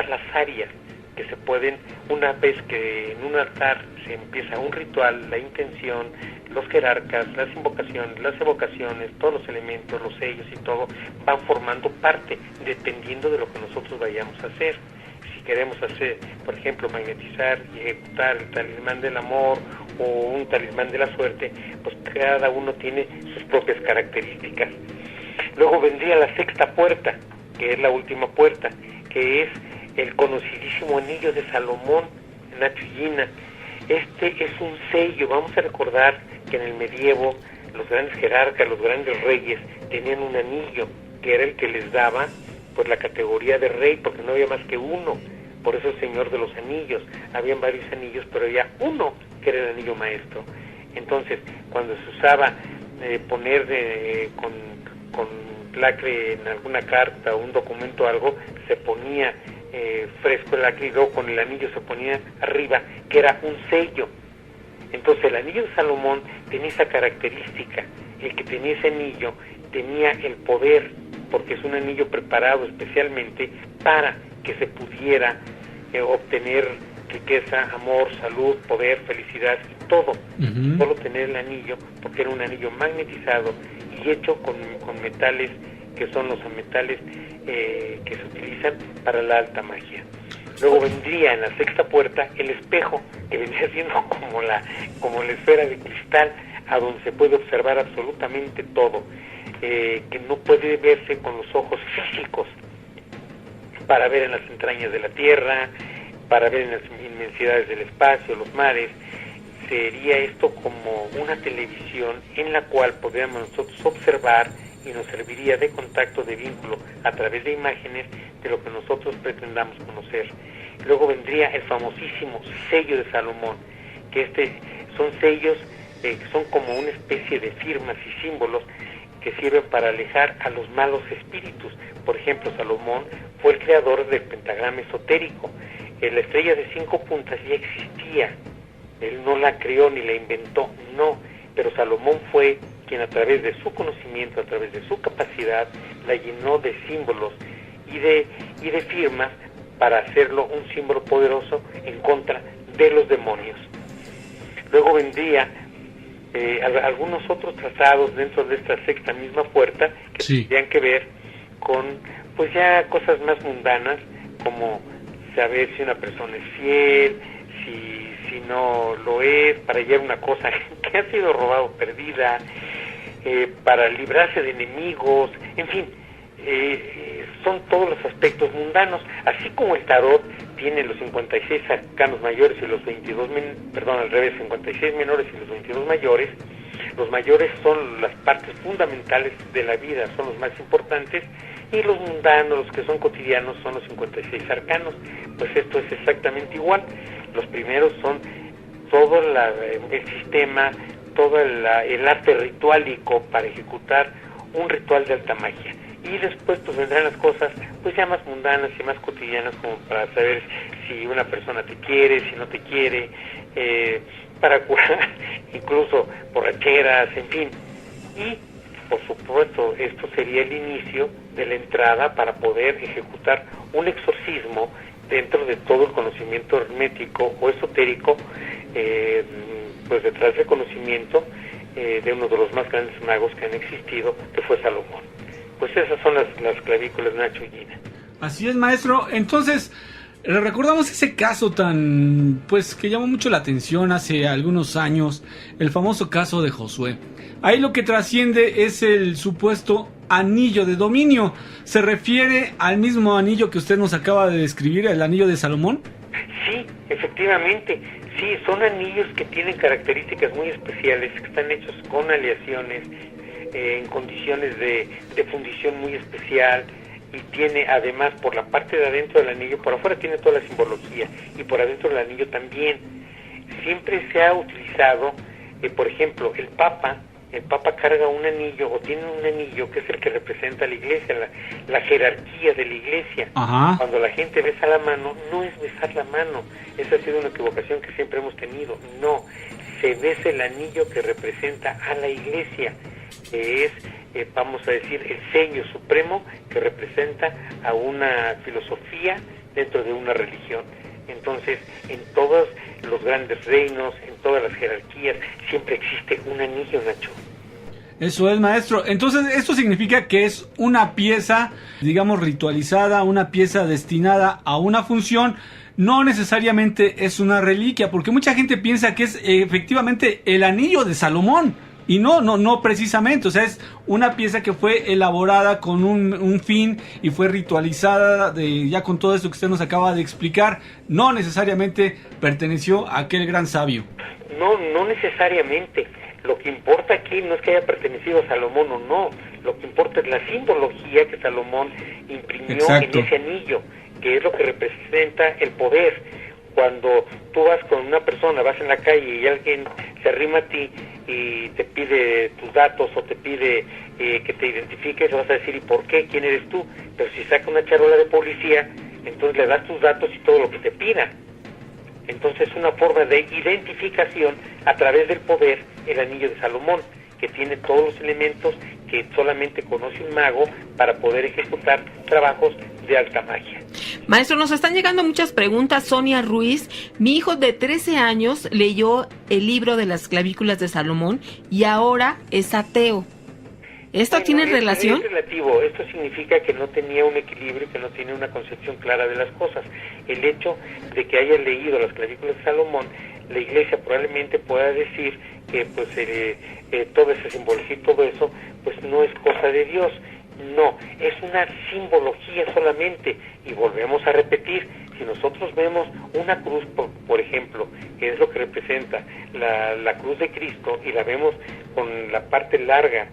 las áreas que se pueden, una vez que en un altar se empieza un ritual, la intención, los jerarcas, las invocaciones, las evocaciones, todos los elementos, los sellos y todo, van formando parte, dependiendo de lo que nosotros vayamos a hacer. Si queremos hacer, por ejemplo, magnetizar y ejecutar el talismán del amor o un talismán de la suerte, pues cada uno tiene sus propias características. Luego vendría la sexta puerta, que es la última puerta, que es el conocidísimo anillo de Salomón, Nacho y Gina. Este es un sello. Vamos a recordar que en el medievo los grandes jerarcas, los grandes reyes tenían un anillo que era el que les daba pues la categoría de rey, porque no había más que uno, por eso el Señor de los Anillos. Habían varios anillos, pero había uno que era el anillo maestro. Entonces, cuando se usaba poner con lacre en alguna carta o un documento o algo, se ponía fresco el lacre y luego con el anillo se ponía arriba, que era un sello. Entonces el anillo de Salomón tenía esa característica, el que tenía ese anillo tenía el poder, porque es un anillo preparado especialmente para que se pudiera obtener riqueza, amor, salud, poder, felicidad y todo. Solo tener el anillo, porque era un anillo magnetizado y hecho con metales que son los metales que se utilizan para la alta magia. Luego vendría en la sexta puerta el espejo, que vendría siendo como la esfera de cristal, a donde se puede observar absolutamente todo, que no puede verse con los ojos físicos, para ver en las entrañas de la tierra, para ver en las inmensidades del espacio, los mares. Sería esto como una televisión en la cual podríamos nosotros observar y nos serviría de contacto, de vínculo a través de imágenes de lo que nosotros pretendamos conocer. Luego vendría el famosísimo sello de Salomón, que son sellos que son como una especie de firmas y símbolos que sirven para alejar a los malos espíritus. Por ejemplo, Salomón fue el creador del pentagrama esotérico. La estrella de 5 puntas ya existía, él no la creó ni la inventó, no, pero Salomón fue quien a través de su conocimiento, a través de su capacidad, la llenó de símbolos y de firmas para hacerlo un símbolo poderoso en contra de los demonios. Luego vendría algunos otros tratados dentro de esta sexta misma puerta que tendrían que ver con pues ya cosas más mundanas, como saber si una persona es fiel, si no lo es, para hallar una cosa que ha sido robada o perdida, para librarse de enemigos, en fin, son todos los aspectos mundanos, así como el tarot tiene los 56 arcanos mayores y los 56 menores y los 22 mayores. Los mayores son las partes fundamentales de la vida, son los más importantes, y los mundanos, los que son cotidianos, son los 56 arcanos. Pues esto es exactamente igual. Los primeros son todo el sistema, todo el arte rituálico para ejecutar un ritual de alta magia. Y después pues vendrán las cosas pues ya más mundanas y más cotidianas, como para saber si una persona te quiere, si no te quiere, para curar incluso borracheras, en fin. Y por supuesto esto sería el inicio de la entrada para poder ejecutar un exorcismo dentro de todo el conocimiento hermético o esotérico, pues detrás del conocimiento de uno de los más grandes magos que han existido, que fue Salomón. Pues esas son las clavículas, Nacho y Gina. Así es, maestro. Entonces, recordamos ese caso tan, pues, que llamó mucho la atención hace algunos años, el famoso caso de Josué. Ahí lo que trasciende es el supuesto anillo de dominio. ¿Se refiere al mismo anillo que usted nos acaba de describir, el anillo de Salomón? Sí, efectivamente. Sí, son anillos que tienen características muy especiales, que están hechos con aleaciones, en condiciones de fundición muy especial, y tiene además por la parte de adentro del anillo, por afuera tiene toda la simbología, y por adentro del anillo también. Siempre se ha utilizado, por ejemplo, el Papa carga un anillo, o tiene un anillo que es el que representa a la iglesia, la jerarquía de la iglesia. Ajá. Cuando la gente besa la mano, no es besar la mano, esa ha sido una equivocación que siempre hemos tenido, no, se besa el anillo que representa a la iglesia, que es, vamos a decir, el sello supremo que representa a una filosofía dentro de una religión. Entonces, en todos los grandes reinos, en todas las jerarquías, siempre existe un anillo, Nacho. Eso es, maestro. Entonces, esto significa que es una pieza, digamos, ritualizada, una pieza destinada a una función. No necesariamente es una reliquia, porque mucha gente piensa que es efectivamente el anillo de Salomón. Y no precisamente, o sea, es una pieza que fue elaborada con un fin y fue ritualizada ya con todo esto que usted nos acaba de explicar. No necesariamente perteneció a aquel gran sabio. No necesariamente. Lo que importa aquí no es que haya pertenecido a Salomón o no. Lo que importa es la simbología que Salomón imprimió Exacto. en ese anillo, que es lo que representa el poder. Cuando tú vas con una persona, vas en la calle y alguien se arrima a ti y te pide tus datos o te pide que te identifiques, vas a decir, ¿y por qué? ¿Quién eres tú? Pero si saca una charola de policía, entonces le das tus datos y todo lo que te pida. Entonces es una forma de identificación a través del poder, el anillo de Salomón, que tiene todos los elementos que solamente conoce un mago para poder ejecutar trabajos de alta magia. Maestro, nos están llegando muchas preguntas. Sonia Ruiz, mi hijo de 13 años leyó el libro de las clavículas de Salomón y ahora es ateo. ¿Esto tiene relación? Es relativo. Esto significa que no tenía un equilibrio, que no tiene una concepción clara de las cosas. El hecho de que haya leído las clavículas de Salomón, la iglesia probablemente pueda decir que pues toda esa simbología y todo eso pues no es cosa de Dios. No, es una simbología solamente. Y volvemos a repetir, si nosotros vemos una cruz, por ejemplo, que es lo que representa la cruz de Cristo, y la vemos con la parte larga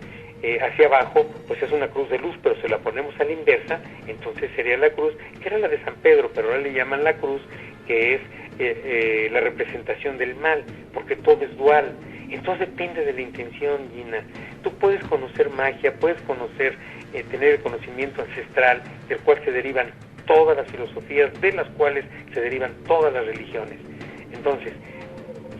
hacia abajo, pues es una cruz de luz, pero si la ponemos a la inversa, entonces sería la cruz, que era la de San Pedro, pero ahora le llaman la cruz, que es la representación del mal, porque todo es dual. Entonces depende de la intención, Gina. Tú puedes conocer magia, puedes conocer, tener el conocimiento ancestral, del cual se derivan todas las filosofías, de las cuales se derivan todas las religiones. Entonces,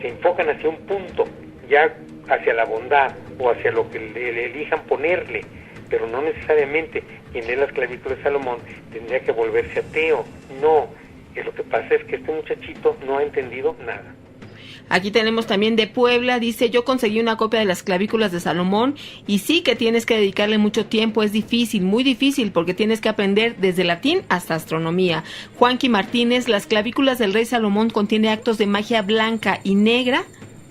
se enfocan hacia un punto, ya hacia la bondad o hacia lo que le elijan ponerle, pero no necesariamente quien lee las clavículas de Salomón tendría que volverse ateo. No, lo que pasa es que este muchachito no ha entendido nada. Aquí tenemos también de Puebla, dice, yo conseguí una copia de las clavículas de Salomón y sí que tienes que dedicarle mucho tiempo, es difícil, muy difícil, porque tienes que aprender desde latín hasta astronomía. Juanqui Martínez, las clavículas del rey Salomón contiene actos de magia blanca y negra.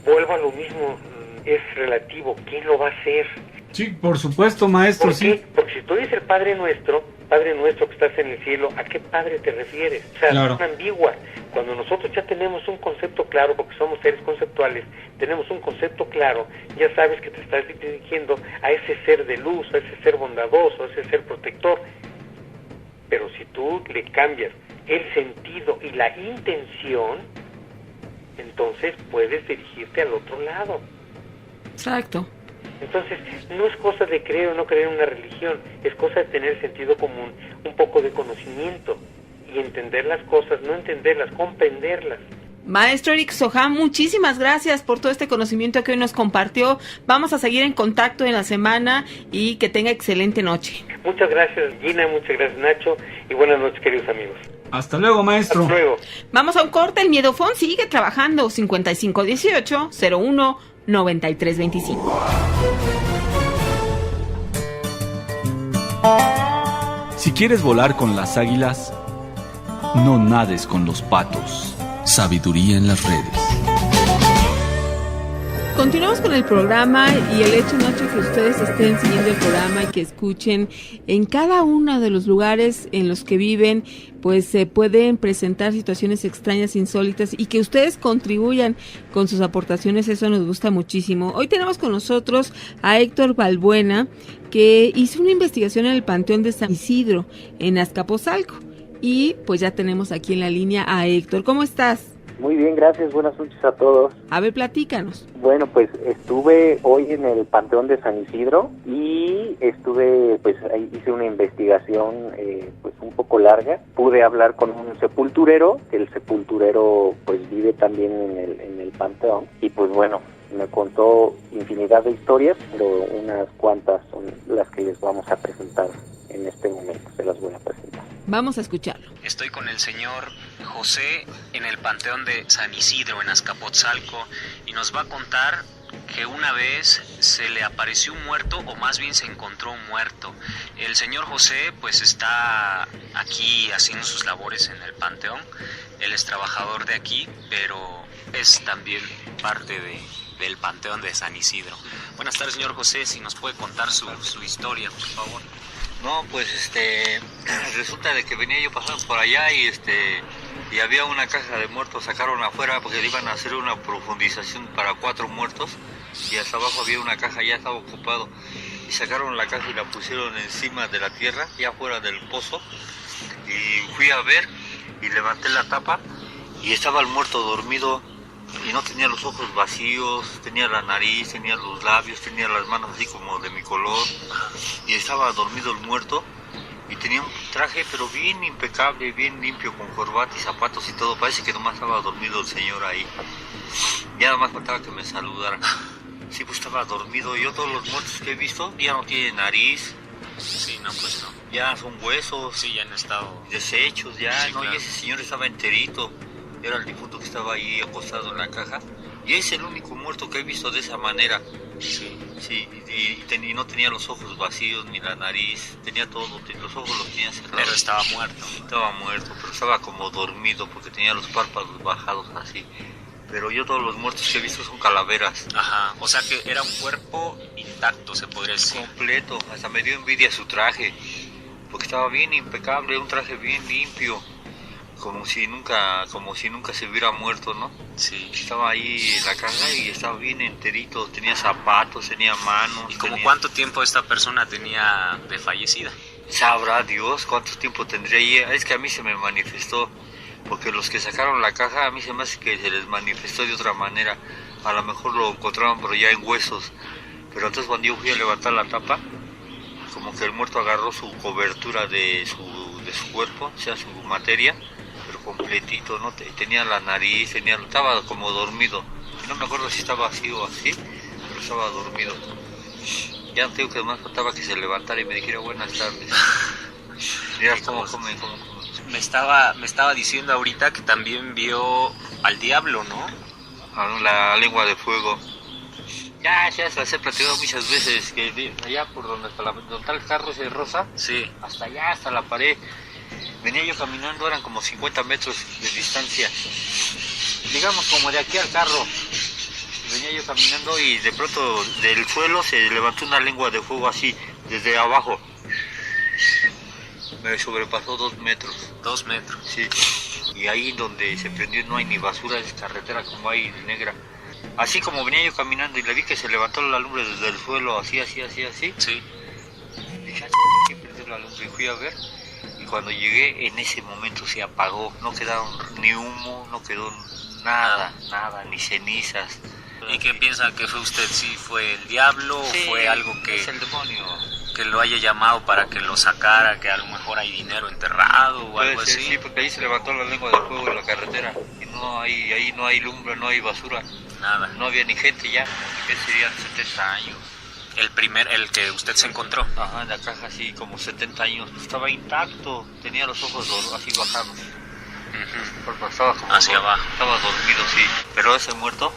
Vuelvo a lo mismo, es relativo, ¿quién lo va a hacer? Sí, por supuesto, maestro, ¿Por qué? sí. Porque si tú dices el Padre Nuestro que estás en el cielo, ¿a qué Padre te refieres? O sea, claro. Es una ambigua. Cuando nosotros ya tenemos un concepto claro, porque somos seres conceptuales, tenemos un concepto claro, ya sabes que te estás dirigiendo a ese ser de luz, a ese ser bondadoso, a ese ser protector. Pero si tú le cambias el sentido y la intención, entonces puedes dirigirte al otro lado. Exacto. Entonces, no es cosa de creer o no creer en una religión, es cosa de tener sentido común, un poco de conocimiento y entender las cosas, no entenderlas, comprenderlas. Maestro Eric Soham, muchísimas gracias por todo este conocimiento que hoy nos compartió. Vamos a seguir en contacto en la semana y que tenga excelente noche. Muchas gracias, Gina, muchas gracias, Nacho, y buenas noches, queridos amigos. Hasta luego, maestro. Hasta luego. Vamos a un corte, el Miedofón sigue trabajando, 5518-01-9325. Si quieres volar con las águilas, no nades con los patos. Sabiduría en las redes. Continuamos con el programa y el hecho, Nacho, que ustedes estén siguiendo el programa y que escuchen en cada uno de los lugares en los que viven, pues se pueden presentar situaciones extrañas, insólitas y que ustedes contribuyan con sus aportaciones, eso nos gusta muchísimo. Hoy tenemos con nosotros a Héctor Balbuena, que hizo una investigación en el Panteón de San Isidro, en Azcapotzalco. Y pues ya tenemos aquí en la línea a Héctor. ¿Cómo estás? Muy bien, gracias. Buenas noches a todos. A ver, platícanos. Bueno, pues estuve hoy en el Panteón de San Isidro y ahí hice una investigación pues un poco larga. Pude hablar con un sepulturero, que el sepulturero pues vive también en el Panteón y pues bueno, me contó infinidad de historias, pero unas cuantas son las que les vamos a presentar en este momento, se las voy a presentar. Vamos a escucharlo. Estoy con el señor José en el Panteón de San Isidro, en Azcapotzalco, y nos va a contar que una vez se le apareció un muerto, o más bien se encontró un muerto. El señor José pues está aquí haciendo sus labores en el Panteón. Él es trabajador de aquí, pero es también parte del Panteón de San Isidro. Buenas tardes, señor José, si nos puede contar su historia, por favor. No, pues resulta de que venía yo pasando por allá y había una caja de muertos, sacaron afuera porque le iban a hacer una profundización para 4 muertos y hasta abajo había una caja, ya estaba ocupado y sacaron la caja y la pusieron encima de la tierra, ya fuera del pozo, y fui a ver y levanté la tapa y estaba el muerto dormido y no tenía los ojos vacíos, tenía la nariz, tenía los labios, tenía las manos así como de mi color y estaba dormido el muerto y tenía un traje pero bien impecable, bien limpio, con corbata y zapatos y todo. Parece que nomás estaba dormido el señor ahí, ya nada más faltaba que me saludara. Sí, pues estaba dormido. Yo todos los muertos que he visto ya no tienen nariz. Sí, no, pues no. Ya son huesos. Sí, ya han estado deshechos, ya, sí, ¿no? Claro. Y ese señor estaba enterito. Era el difunto que estaba ahí acostado en la caja. Y es el único muerto que he visto de esa manera. Sí. Sí, y no tenía los ojos vacíos ni la nariz. Tenía todo, los ojos los tenía cerrados. Pero estaba muerto. Estaba muerto, pero estaba como dormido porque tenía los párpados bajados así. Pero yo todos los muertos que he visto son calaveras. Ajá, o sea que era un cuerpo intacto, se podría decir. Completo, hasta me dio envidia su traje. Porque estaba bien impecable, un traje bien limpio. Como si nunca se hubiera muerto, ¿no? Sí. Estaba ahí en la caja y estaba bien enterito, tenía zapatos, tenía manos. ¿Y como cuánto tiempo esta persona tenía de fallecida? Sabrá Dios cuánto tiempo tendría ahí. Es que a mí se me manifestó, porque los que sacaron la caja a mí se me hace que se les manifestó de otra manera. A lo mejor lo encontraron pero ya en huesos. Pero entonces cuando yo fui a levantar la tapa, como que el muerto agarró su cobertura de su cuerpo, o sea, su materia, pero completito, ¿no? Tenía la nariz, estaba como dormido. No me acuerdo si estaba así o así, pero estaba dormido. Ya tengo que más faltaba que se levantara y me dijera buenas tardes. Mira cómo come. Me estaba diciendo ahorita que también vio al diablo, ¿no? a la lengua de fuego. Ya se las he platicado muchas veces, que allá por donde está el carro ese rosa, sí, hasta allá, hasta la pared, venía yo caminando, eran como 50 metros de distancia, digamos como de aquí al carro, venía yo caminando y de pronto del suelo se levantó una lengua de fuego así, desde abajo, me sobrepasó 2 metros. 2 metros. Sí, y ahí donde se prendió no hay ni basura, es carretera como hay negra. Así como venía yo caminando y le vi que se levantó la lumbre desde el suelo, así. Sí. Dije, ¿quién prendió la lumbre? Y fui a ver, y cuando llegué, en ese momento se apagó, no quedaron ni humo, no quedó nada, ni cenizas. ¿Y qué piensa que fue usted? ¿Sí fue el diablo o fue algo que... es el demonio. Que lo haya llamado para que lo sacara, que a lo mejor hay dinero enterrado o algo así? Sí, porque ahí se levantó la lengua de fuego en la carretera, y ahí no hay lumbre, no hay basura. Nada. No había ni gente ya, que serían 70 años. El que usted se encontró. Ajá, en la caja así como 70 años. Estaba intacto, tenía los ojos así bajados. Porque estaba como hacia abajo. Estaba dormido, sí. Pero ese muerto,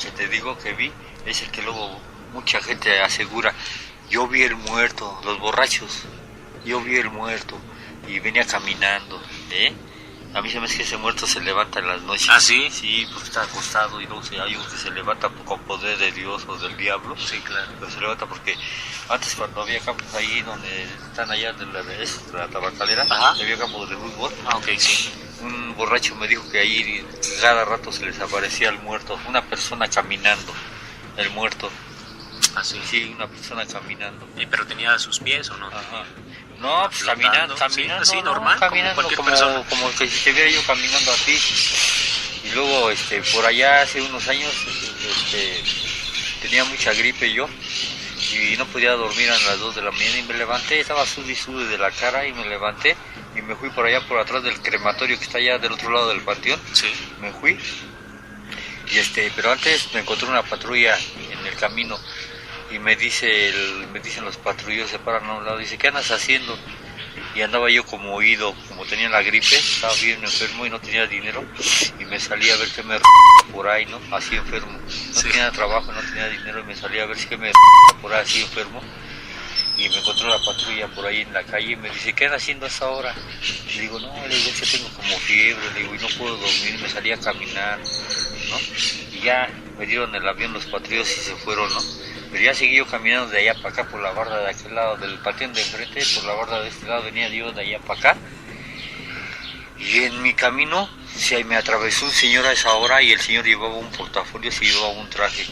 que te digo que vi, es el que luego mucha gente asegura. Yo vi el muerto, los borrachos. Yo vi el muerto y venía caminando, A mí se me hace que ese muerto se levanta en las noches. ¿Ah, sí? Sí, porque está acostado y luego hay uno que se levanta con poder de Dios o del diablo. Sí, claro. Pero se levanta porque antes cuando había campos ahí donde están allá de la tabacalera, había campos de fútbol. Ok, sí. Un borracho me dijo que ahí cada rato se les aparecía el muerto, una persona caminando, el muerto. ¿Ah, sí? Sí, una persona caminando. ¿Y pero tenía sus pies o no? Ajá. No, pues caminando, sí, normal, caminando como que si te viera yo caminando así. Y luego por allá hace unos años tenía mucha gripe yo y no podía dormir a las 2 de la mañana y me levanté, estaba sudi de la cara y me levanté y me fui por allá por atrás del crematorio que está allá del otro lado del panteón. Sí. Me fui y pero antes me encontré una patrulla en el camino. Y me dicen los patrulleros, se paran a un lado, dice, ¿qué andas haciendo? Y andaba yo como oído, como tenía la gripe, estaba bien enfermo y no tenía dinero, y me salí a ver qué me por ahí, ¿no? Así enfermo. No tenía trabajo, no tenía dinero, y me salí a ver qué me por ahí, así enfermo. Y me encontró la patrulla por ahí en la calle y me dice, ¿qué andas haciendo a esa hora? Y digo, no, le digo, es que tengo como fiebre, le digo, y no puedo dormir, me salí a caminar, ¿no? Y ya me dieron el avión los patrulleros y se fueron, ¿no? Pero ya seguí yo caminando de allá para acá por la barda de aquel lado del panteón de enfrente, por la barda de este lado venía yo de allá para acá. Y en mi camino me atravesó un señor a esa hora y el señor llevaba un portafolio, se llevaba un traje.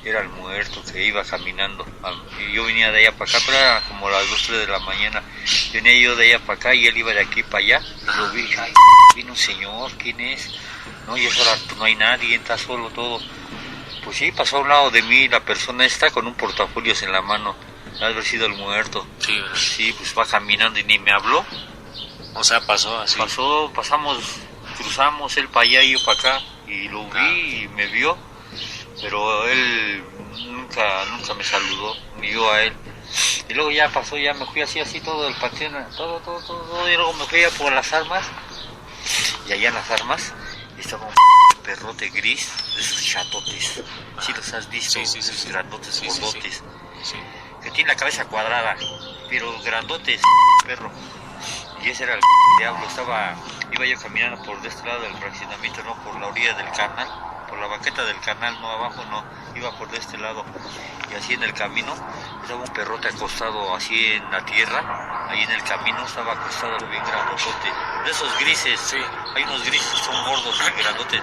Era el muerto que iba caminando. Y yo venía de allá para acá, pero era como las 2, 3 de la mañana. Venía yo de allá para acá y él iba de aquí para allá. Y lo vi, ay, vino un señor, ¿quién es? No, y eso ahora no hay nadie, está solo todo. Pues sí, pasó a un lado de mí la persona esta con un portafolio en la mano. Debe haber sido el muerto. Sí, ¿verdad? Sí, pues va caminando y ni me habló. O sea, pasó así. Cruzamos él para allá y yo para acá. Y lo vi y me vio. Pero él nunca me saludó, ni yo a él. Y luego ya pasó, ya me fui así todo el panteón, todo. Y luego me fui a por las armas. Y allá en las armas estaba un perrote gris, de esos chatotes. ¿Sí los has visto? Sí. Esos grandotes, gordotes. Sí. Que tiene la cabeza cuadrada, pero grandotes, perro. Y ese era el diablo. Iba yo caminando por de este lado del fraccionamiento, no por la orilla del canal, por la banqueta del canal, no abajo, no, iba por de este lado. Y así en el camino estaba un perrote acostado así en la tierra, ahí en el camino estaba acostado bien grandote, de esos grises. Sí. Hay unos grises que son gordos y grandotes,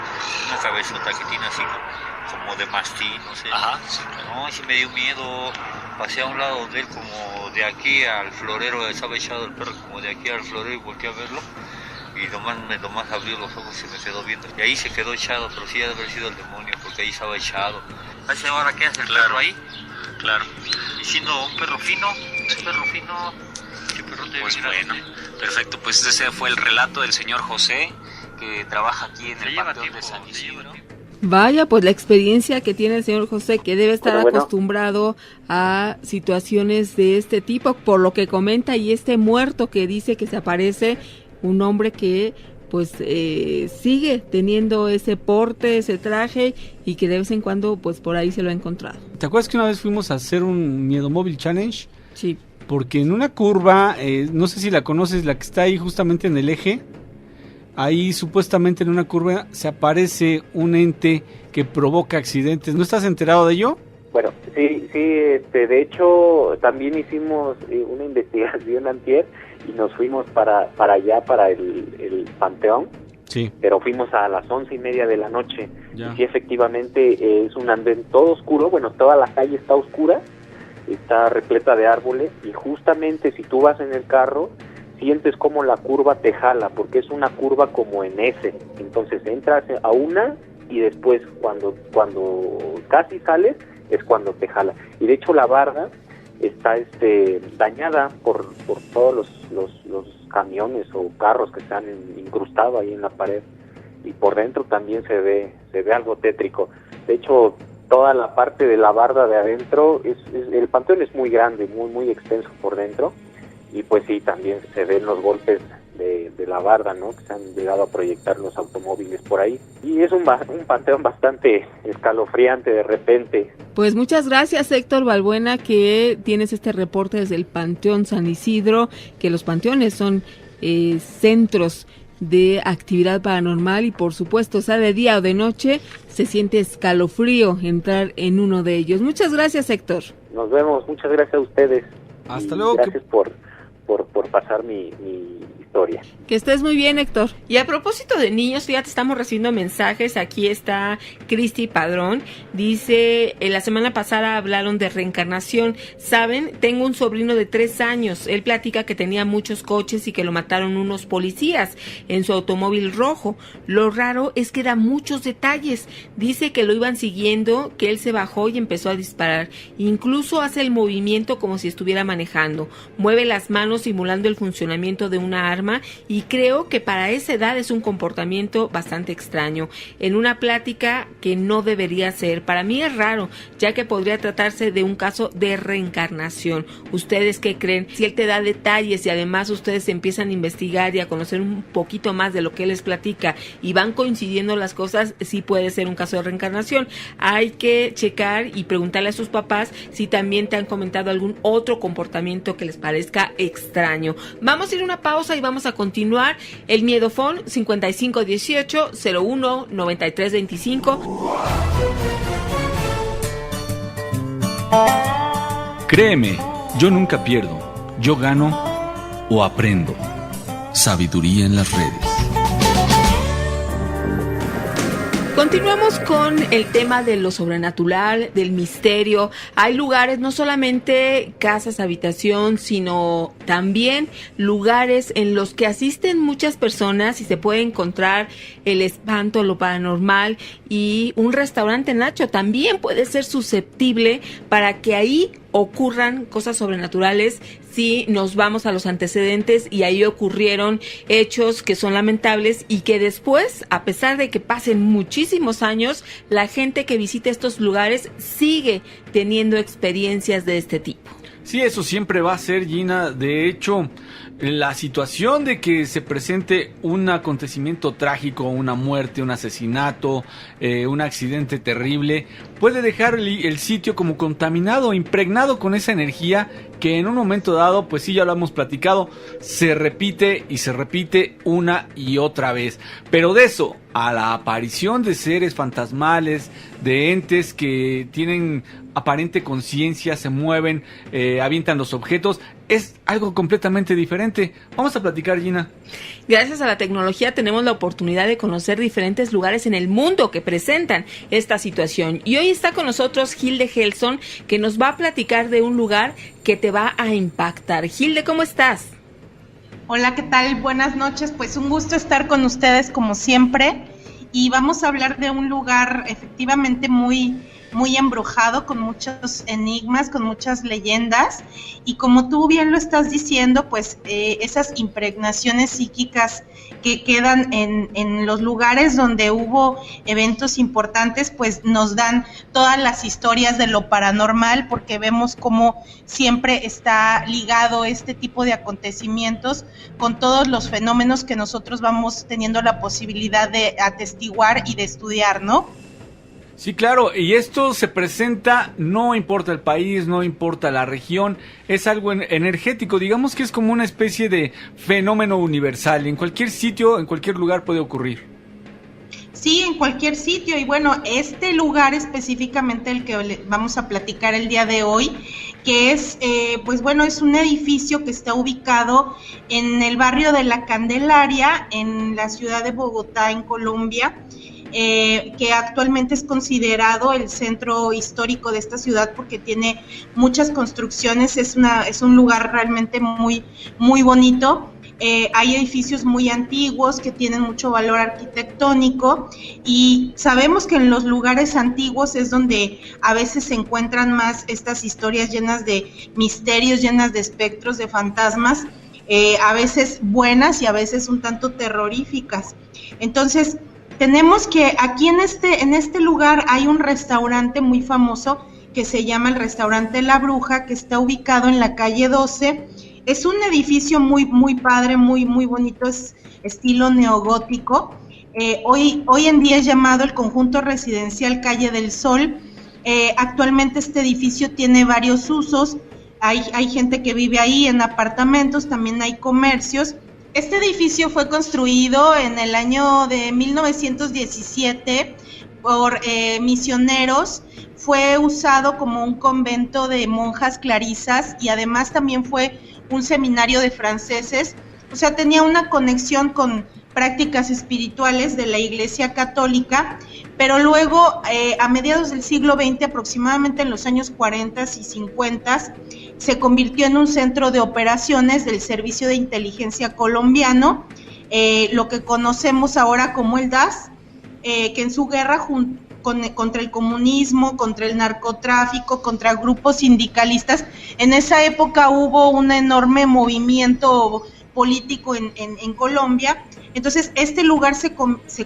una cabezota que tiene así como de mastín, no sé. Ajá, sí, claro. No, sí me dio miedo. Pasé a un lado de él como de aquí al florero, estaba echado el perro como de aquí al florero y volteé a verlo. Y nomás abrió los ojos y se me quedó viendo. Y ahí se quedó echado, pero sí debe haber sido el demonio, porque ahí estaba echado. ¿A esa hora qué hace el perro ahí? Claro. Y siendo un perro fino, el perro fino, el perro de pues bueno, perfecto, pues ese fue el relato del señor José, que trabaja aquí en el Panteón de San Isidro. Vaya, pues la experiencia que tiene el señor José, que debe estar acostumbrado a situaciones de este tipo, por lo que comenta, y este muerto que dice que se aparece, un hombre que pues sigue teniendo ese porte, ese traje, y que de vez en cuando pues por ahí se lo ha encontrado. ¿Te acuerdas que una vez fuimos a hacer un Miedomóvil Challenge? Sí. Porque en una curva, no sé si la conoces, la que está ahí justamente en el eje, ahí supuestamente en una curva se aparece un ente que provoca accidentes. ¿No estás enterado de ello? Bueno, sí, de hecho también hicimos una investigación antier y nos fuimos para allá, para el Panteón. Sí. Pero fuimos a las 11:30 de la noche. Ya. Y sí, efectivamente es un andén todo oscuro, bueno, toda la calle está oscura, está repleta de árboles, y justamente si tú vas en el carro, sientes como la curva te jala, porque es una curva como en S. Entonces entras a una y después cuando casi sales es cuando te jala. Y de hecho la barda está dañada por todos los camiones o carros que se han incrustado ahí en la pared, y por dentro también se ve algo tétrico. De hecho, toda la parte de la barda de adentro, el panteón es muy grande, muy extenso por dentro, y pues sí, también se ven los golpes de la barda, ¿no?, que se han llegado a proyectar los automóviles por ahí, y es un panteón bastante escalofriante de repente. Pues muchas gracias, Héctor Balbuena, que tienes este reporte desde el Panteón San Isidro, que los panteones son centros de actividad paranormal, y por supuesto, sea de día o de noche, se siente escalofrío entrar en uno de ellos. Muchas gracias, Héctor. Nos vemos, muchas gracias a ustedes. Hasta luego. Gracias por pasar mi historia. Que estés muy bien, Héctor. Y a propósito de niños, fíjate, estamos recibiendo mensajes. Aquí está Cristi Padrón. Dice, la semana pasada hablaron de reencarnación. ¿Saben? Tengo un sobrino de 3 años. Él platica que tenía muchos coches y que lo mataron unos policías en su automóvil rojo. Lo raro es que da muchos detalles. Dice que lo iban siguiendo, que él se bajó y empezó a disparar. Incluso hace el movimiento como si estuviera manejando. Mueve las manos simulando el funcionamiento de una arma, y creo que para esa edad es un comportamiento bastante extraño. En una plática que no debería ser. Para mí es raro, ya que podría tratarse de un caso de reencarnación. ¿Ustedes qué creen? Si él te da detalles y además ustedes empiezan a investigar y a conocer un poquito más de lo que él les platica y van coincidiendo las cosas, sí puede ser un caso de reencarnación. Hay que checar y preguntarle a sus papás si también te han comentado algún otro comportamiento que les parezca extraño. Vamos a ir a una pausa y vamos a continuar. El Miedofón 5518-01-9325. Créeme, yo nunca pierdo, yo gano o aprendo. Sabiduría en las redes. Continuamos con el tema de lo sobrenatural, del misterio. Hay lugares, no solamente casas, habitación, sino también lugares en los que asisten muchas personas y se puede encontrar el espanto, lo paranormal. Y un restaurante, Nacho, también puede ser susceptible para que ahí ocurran cosas sobrenaturales si nos vamos a los antecedentes, y ahí ocurrieron hechos que son lamentables y que después, a pesar de que pasen muchísimos años, la gente que visita estos lugares sigue teniendo experiencias de este tipo. Sí, eso siempre va a ser, Gina. De hecho, la situación de que se presente un acontecimiento trágico, una muerte, un asesinato, un accidente terrible, puede dejar el sitio como contaminado, impregnado con esa energía que en un momento dado, pues sí, ya lo hemos platicado, se repite y se repite una y otra vez. Pero de eso a la aparición de seres fantasmales, de entes que tienen aparente conciencia, se mueven, avientan los objetos, es algo completamente diferente. Vamos a platicar, Gina. Gracias a la tecnología tenemos la oportunidad de conocer diferentes lugares en el mundo que presentan esta situación. Y hoy está con nosotros Hilde Gelson, que nos va a platicar de un lugar que te va a impactar. Hilde, ¿cómo estás? Hola, ¿qué tal? Buenas noches. Pues un gusto estar con ustedes como siempre. Y vamos a hablar de un lugar efectivamente muy muy embrujado, con muchos enigmas, con muchas leyendas, y como tú bien lo estás diciendo, pues esas impregnaciones psíquicas que quedan en los lugares donde hubo eventos importantes, pues nos dan todas las historias de lo paranormal, porque vemos cómo siempre está ligado este tipo de acontecimientos con todos los fenómenos que nosotros vamos teniendo la posibilidad de atestiguar y de estudiar, ¿no? Sí, claro, y esto se presenta, no importa el país, no importa la región, es algo energético, digamos que es como una especie de fenómeno universal, en cualquier sitio, en cualquier lugar puede ocurrir. Sí, en cualquier sitio, y bueno, este lugar específicamente el que vamos a platicar el día de hoy, que es, pues bueno, es un edificio que está ubicado en el barrio de La Candelaria, en la ciudad de Bogotá, en Colombia, que actualmente es considerado el centro histórico de esta ciudad porque tiene muchas construcciones, es un lugar realmente muy, muy bonito. Hay edificios muy antiguos que tienen mucho valor arquitectónico, y sabemos que en los lugares antiguos es donde a veces se encuentran más estas historias llenas de misterios, llenas de espectros, de fantasmas, a veces buenas y a veces un tanto terroríficas. Entonces, tenemos que aquí en este lugar hay un restaurante muy famoso que se llama el Restaurante La Bruja, que está ubicado en la calle 12. Es un edificio muy, muy padre, muy, muy bonito, es estilo neogótico. Hoy en día es llamado el Conjunto Residencial Calle del Sol. Actualmente este edificio tiene varios usos. Hay gente que vive ahí en apartamentos, también hay comercios. Este edificio fue construido en el año de 1917 por misioneros. Fue usado como un convento de monjas clarisas y además también fue un seminario de franceses. O sea, tenía una conexión con prácticas espirituales de la Iglesia Católica, pero luego a mediados del siglo XX, aproximadamente en los años 40 y 50, se convirtió en un centro de operaciones del Servicio de Inteligencia colombiano, lo que conocemos ahora como el DAS, que en su guerra contra el comunismo, contra el narcotráfico, contra grupos sindicalistas, en esa época hubo un enorme movimiento político en Colombia. Entonces este lugar se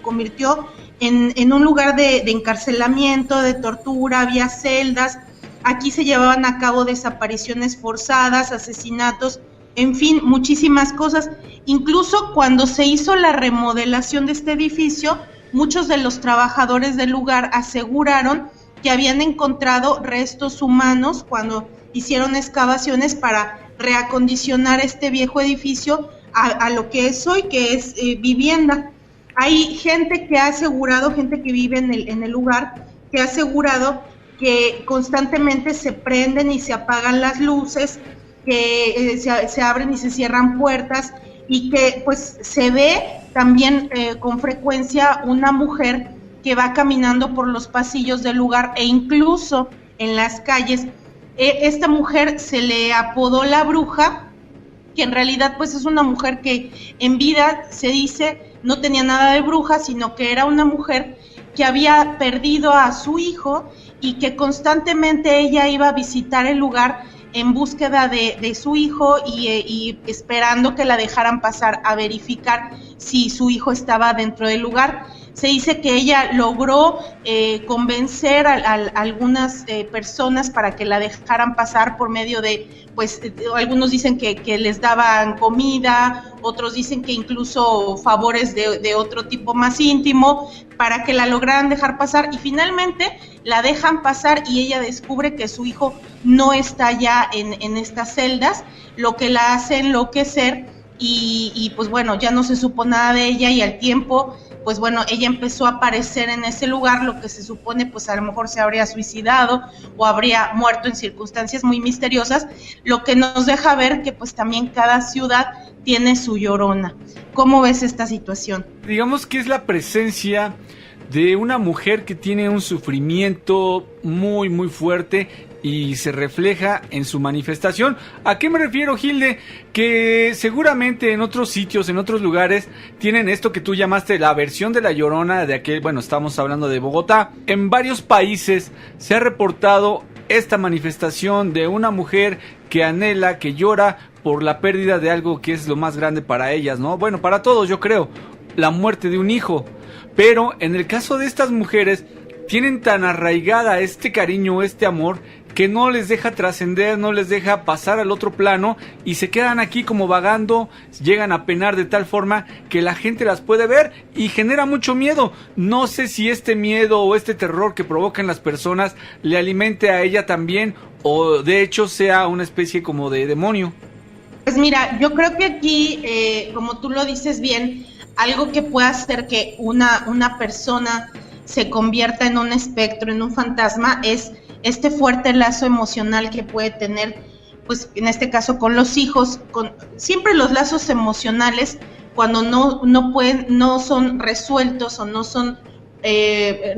convirtió en un lugar de encarcelamiento, de tortura, había celdas. Aquí se llevaban a cabo desapariciones forzadas, asesinatos, en fin, muchísimas cosas. Incluso cuando se hizo la remodelación de este edificio, muchos de los trabajadores del lugar aseguraron que habían encontrado restos humanos cuando hicieron excavaciones para reacondicionar este viejo edificio a lo que es hoy, que es vivienda. Hay gente que ha asegurado, gente que vive en el lugar, que ha asegurado que constantemente se prenden y se apagan las luces, que se abren y se cierran puertas, y que pues se ve también con frecuencia una mujer que va caminando por los pasillos del lugar e incluso en las calles. Esta mujer se le apodó la Bruja, que en realidad pues es una mujer que en vida se dice no tenía nada de bruja, sino que era una mujer que había perdido a su hijo y que constantemente ella iba a visitar el lugar en búsqueda de su hijo y esperando que la dejaran pasar a verificar si su hijo estaba dentro del lugar. Se dice que ella logró convencer a algunas personas para que la dejaran pasar por medio de, pues, algunos dicen que les daban comida, otros dicen que incluso favores de otro tipo más íntimo, para que la lograran dejar pasar, y finalmente la dejan pasar y ella descubre que su hijo no está ya en estas celdas, lo que la hace enloquecer y pues bueno, ya no se supo nada de ella, y al tiempo pues bueno, ella empezó a aparecer en ese lugar, lo que se supone pues a lo mejor se habría suicidado o habría muerto en circunstancias muy misteriosas, lo que nos deja ver que pues también cada ciudad tiene su llorona. ¿Cómo ves esta situación? Digamos que es la presencia de una mujer que tiene un sufrimiento muy muy fuerte, y se refleja en su manifestación. ¿A qué me refiero, Hilde? Que seguramente en otros sitios, en otros lugares, tienen esto que tú llamaste la versión de la Llorona, de aquel, bueno, estamos hablando de Bogotá. En varios países se ha reportado esta manifestación de una mujer que anhela, que llora por la pérdida de algo que es lo más grande para ellas, ¿no? Bueno, para todos, yo creo, la muerte de un hijo. Pero en el caso de estas mujeres, tienen tan arraigada este cariño, este amor, que no les deja trascender, no les deja pasar al otro plano y se quedan aquí como vagando, llegan a penar de tal forma que la gente las puede ver y genera mucho miedo. No sé si este miedo o este terror que provocan las personas le alimente a ella también o de hecho sea una especie como de demonio. Pues mira, yo creo que aquí, como tú lo dices bien, algo que puede hacer que una persona se convierta en un espectro, en un fantasma, es este fuerte lazo emocional que puede tener, pues en este caso con los hijos, siempre los lazos emocionales cuando no son resueltos o no son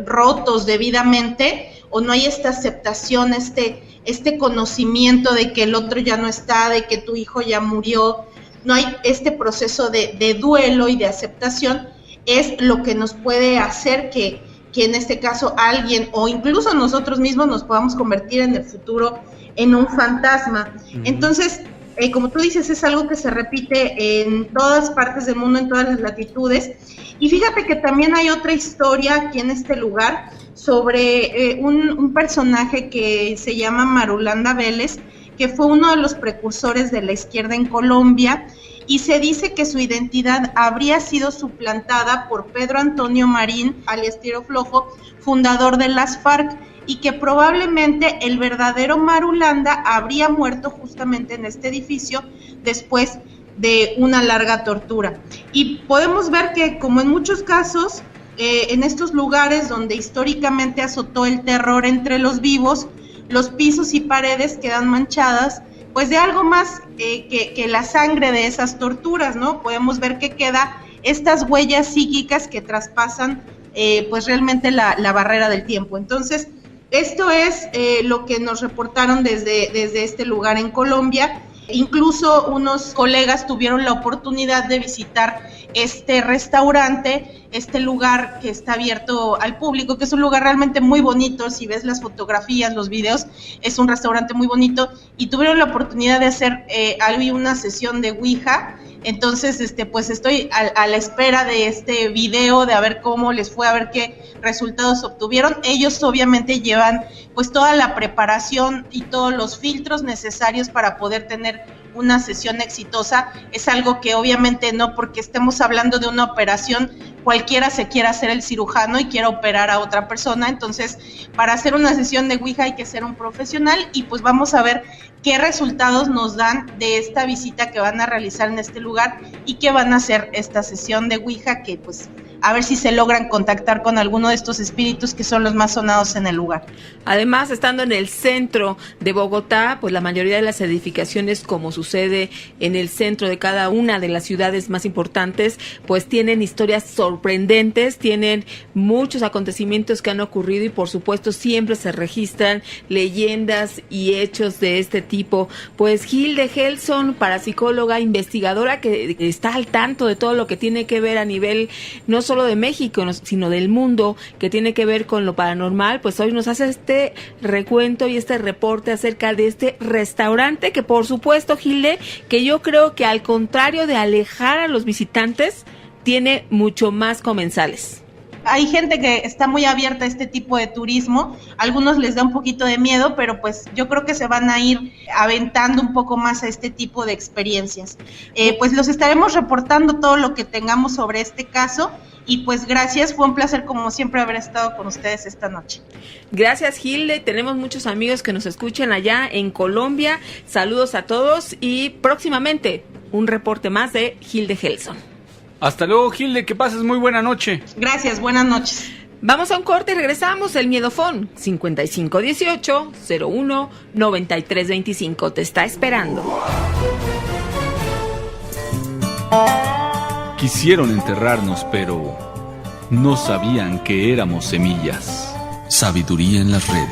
rotos debidamente, o no hay esta aceptación, este conocimiento de que el otro ya no está, de que tu hijo ya murió, no hay este proceso de duelo y de aceptación, es lo que nos puede hacer que en este caso alguien o incluso nosotros mismos nos podamos convertir en el futuro en un fantasma. Entonces, como tú dices, es algo que se repite en todas partes del mundo, en todas las latitudes. Y fíjate que también hay otra historia aquí en este lugar sobre un personaje que se llama Marulanda Vélez, que fue uno de los precursores de la izquierda en Colombia, y se dice que su identidad habría sido suplantada por Pedro Antonio Marín, alias Tiro Flojo, fundador de las FARC, y que probablemente el verdadero Marulanda habría muerto justamente en este edificio después de una larga tortura. Y podemos ver que, como en muchos casos, en estos lugares donde históricamente azotó el terror entre los vivos, los pisos y paredes quedan manchadas pues de algo más que la sangre de esas torturas, ¿no? Podemos ver que queda estas huellas psíquicas que traspasan pues realmente la barrera del tiempo. Entonces, esto es lo que nos reportaron desde este lugar en Colombia. Incluso unos colegas tuvieron la oportunidad de visitar este restaurante, este lugar que está abierto al público, que es un lugar realmente muy bonito. Si ves las fotografías, los videos, es un restaurante muy bonito, y tuvieron la oportunidad de hacer una sesión de Ouija. Entonces, pues estoy a la espera de este video, de a ver cómo les fue, a ver qué resultados obtuvieron. Ellos obviamente llevan pues toda la preparación y todos los filtros necesarios para poder tener una sesión exitosa. Es algo que obviamente no, porque estemos hablando de una operación, cualquiera se quiera hacer el cirujano y quiera operar a otra persona. Entonces, para hacer una sesión de Ouija hay que ser un profesional, y pues vamos a ver qué resultados nos dan de esta visita que van a realizar en este lugar y qué van a hacer esta sesión de Ouija, que pues a ver si se logran contactar con alguno de estos espíritus que son los más sonados en el lugar. Además, estando en el centro de Bogotá, pues la mayoría de las edificaciones, como sucede en el centro de cada una de las ciudades más importantes, pues tienen historias sorprendentes, tienen muchos acontecimientos que han ocurrido, y por supuesto siempre se registran leyendas y hechos de este tipo. Pues Hilde Gelson, parapsicóloga, investigadora que está al tanto de todo lo que tiene que ver a nivel no solo de México, sino del mundo, que tiene que ver con lo paranormal, pues hoy nos hace este recuento y este reporte acerca de este restaurante, que por supuesto, Hilde, que yo creo que al contrario de alejar a los visitantes, tiene mucho más comensales. Hay gente que está muy abierta a este tipo de turismo, a algunos les da un poquito de miedo, pero pues yo creo que se van a ir aventando un poco más a este tipo de experiencias. Pues los estaremos reportando todo lo que tengamos sobre este caso, y pues gracias, fue un placer como siempre haber estado con ustedes esta noche. Gracias, Hilde, tenemos muchos amigos que nos escuchan allá en Colombia, saludos a todos, y próximamente un reporte más de Hilde Gelson. Hasta luego, Hilde, que pases muy buena noche. Gracias, buenas noches. Vamos a un corte y regresamos. El Miedofón 5518-01-9325 te está esperando. Quisieron enterrarnos, pero no sabían que éramos semillas. Sabiduría en las redes.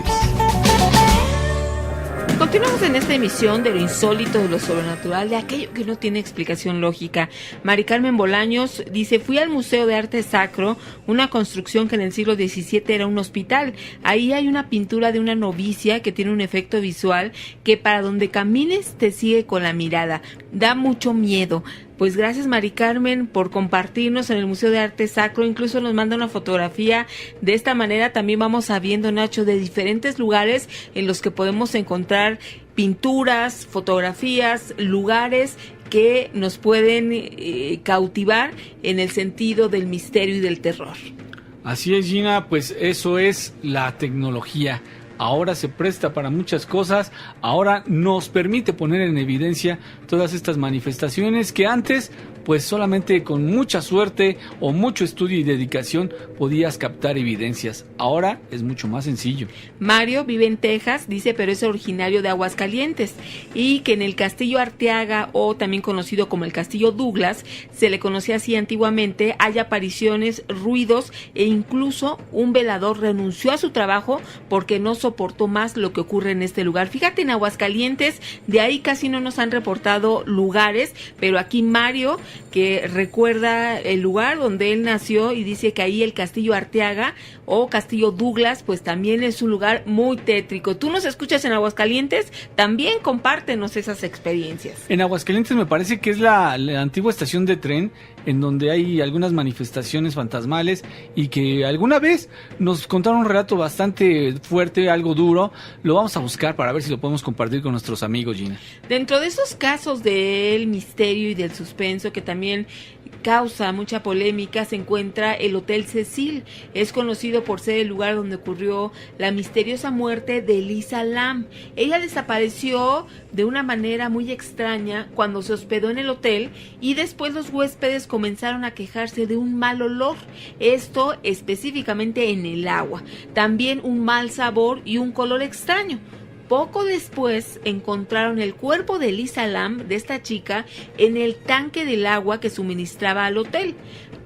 Continuamos en esta emisión de lo insólito, de lo sobrenatural, de aquello que no tiene explicación lógica. Mari Carmen Bolaños dice: fui al Museo de Arte Sacro, una construcción que en el siglo XVII era un hospital. Ahí hay una pintura de una novicia que tiene un efecto visual que para donde camines te sigue con la mirada. Da mucho miedo. Pues gracias, Mari Carmen, por compartirnos en el Museo de Arte Sacro. Incluso nos manda una fotografía. De esta manera también vamos sabiendo, Nacho, de diferentes lugares en los que podemos encontrar pinturas, fotografías, lugares que nos pueden cautivar en el sentido del misterio y del terror. Así es, Gina, pues eso es la tecnología. Ahora se presta para muchas cosas, ahora nos permite poner en evidencia todas estas manifestaciones que antes, pues solamente con mucha suerte o mucho estudio y dedicación podías captar evidencias. Ahora es mucho más sencillo. Mario vive en Texas, dice, pero es originario de Aguascalientes, y que en el Castillo Arteaga, o también conocido como el Castillo Douglas, se le conocía así antiguamente, hay apariciones, ruidos e incluso un velador renunció a su trabajo porque no soportó más lo que ocurre en este lugar. Fíjate, en Aguascalientes, de ahí casi no nos han reportado lugares, pero aquí Mario, que recuerda el lugar donde él nació y dice que ahí el Castillo Arteaga o Castillo Douglas, pues también es un lugar muy tétrico. ¿Tú nos escuchas en Aguascalientes? También compártenos esas experiencias. En Aguascalientes me parece que es la antigua estación de tren, en donde hay algunas manifestaciones fantasmales y que alguna vez nos contaron un relato bastante fuerte, algo duro. Lo vamos a buscar para ver si lo podemos compartir con nuestros amigos, Gina. Dentro de esos casos del misterio y del suspenso que también causa mucha polémica, se encuentra el Hotel Cecil. Es conocido por ser el lugar donde ocurrió la misteriosa muerte de Elisa Lam. Ella desapareció de una manera muy extraña cuando se hospedó en el hotel y después los huéspedes comenzaron a quejarse de un mal olor, esto específicamente en el agua, también un mal sabor y un color extraño. Poco después encontraron el cuerpo de Elisa Lam, de esta chica, en el tanque del agua que suministraba al hotel.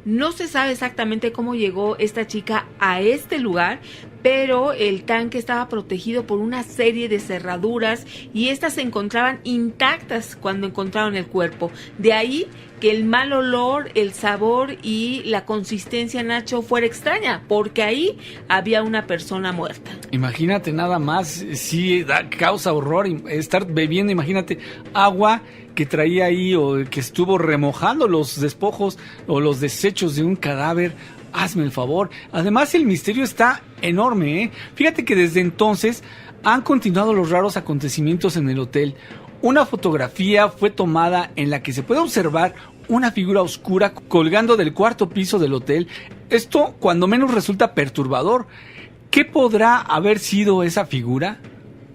No se sabe exactamente cómo llegó esta chica a este lugar, pero el tanque estaba protegido por una serie de cerraduras y estas se encontraban intactas cuando encontraron el cuerpo. De ahí que el mal olor, el sabor y la consistencia, Nacho, fuera extraña, porque ahí había una persona muerta. Imagínate nada más, sí causa horror estar bebiendo, imagínate, agua que traía ahí o que estuvo remojando los despojos o los desechos de un cadáver. Hazme el favor. Además, el misterio está enorme, ¿eh? Fíjate que desde entonces han continuado los raros acontecimientos en el hotel. Una fotografía fue tomada en la que se puede observar una figura oscura colgando del cuarto piso del hotel. Esto, cuando menos, resulta perturbador. ¿Qué podrá haber sido esa figura?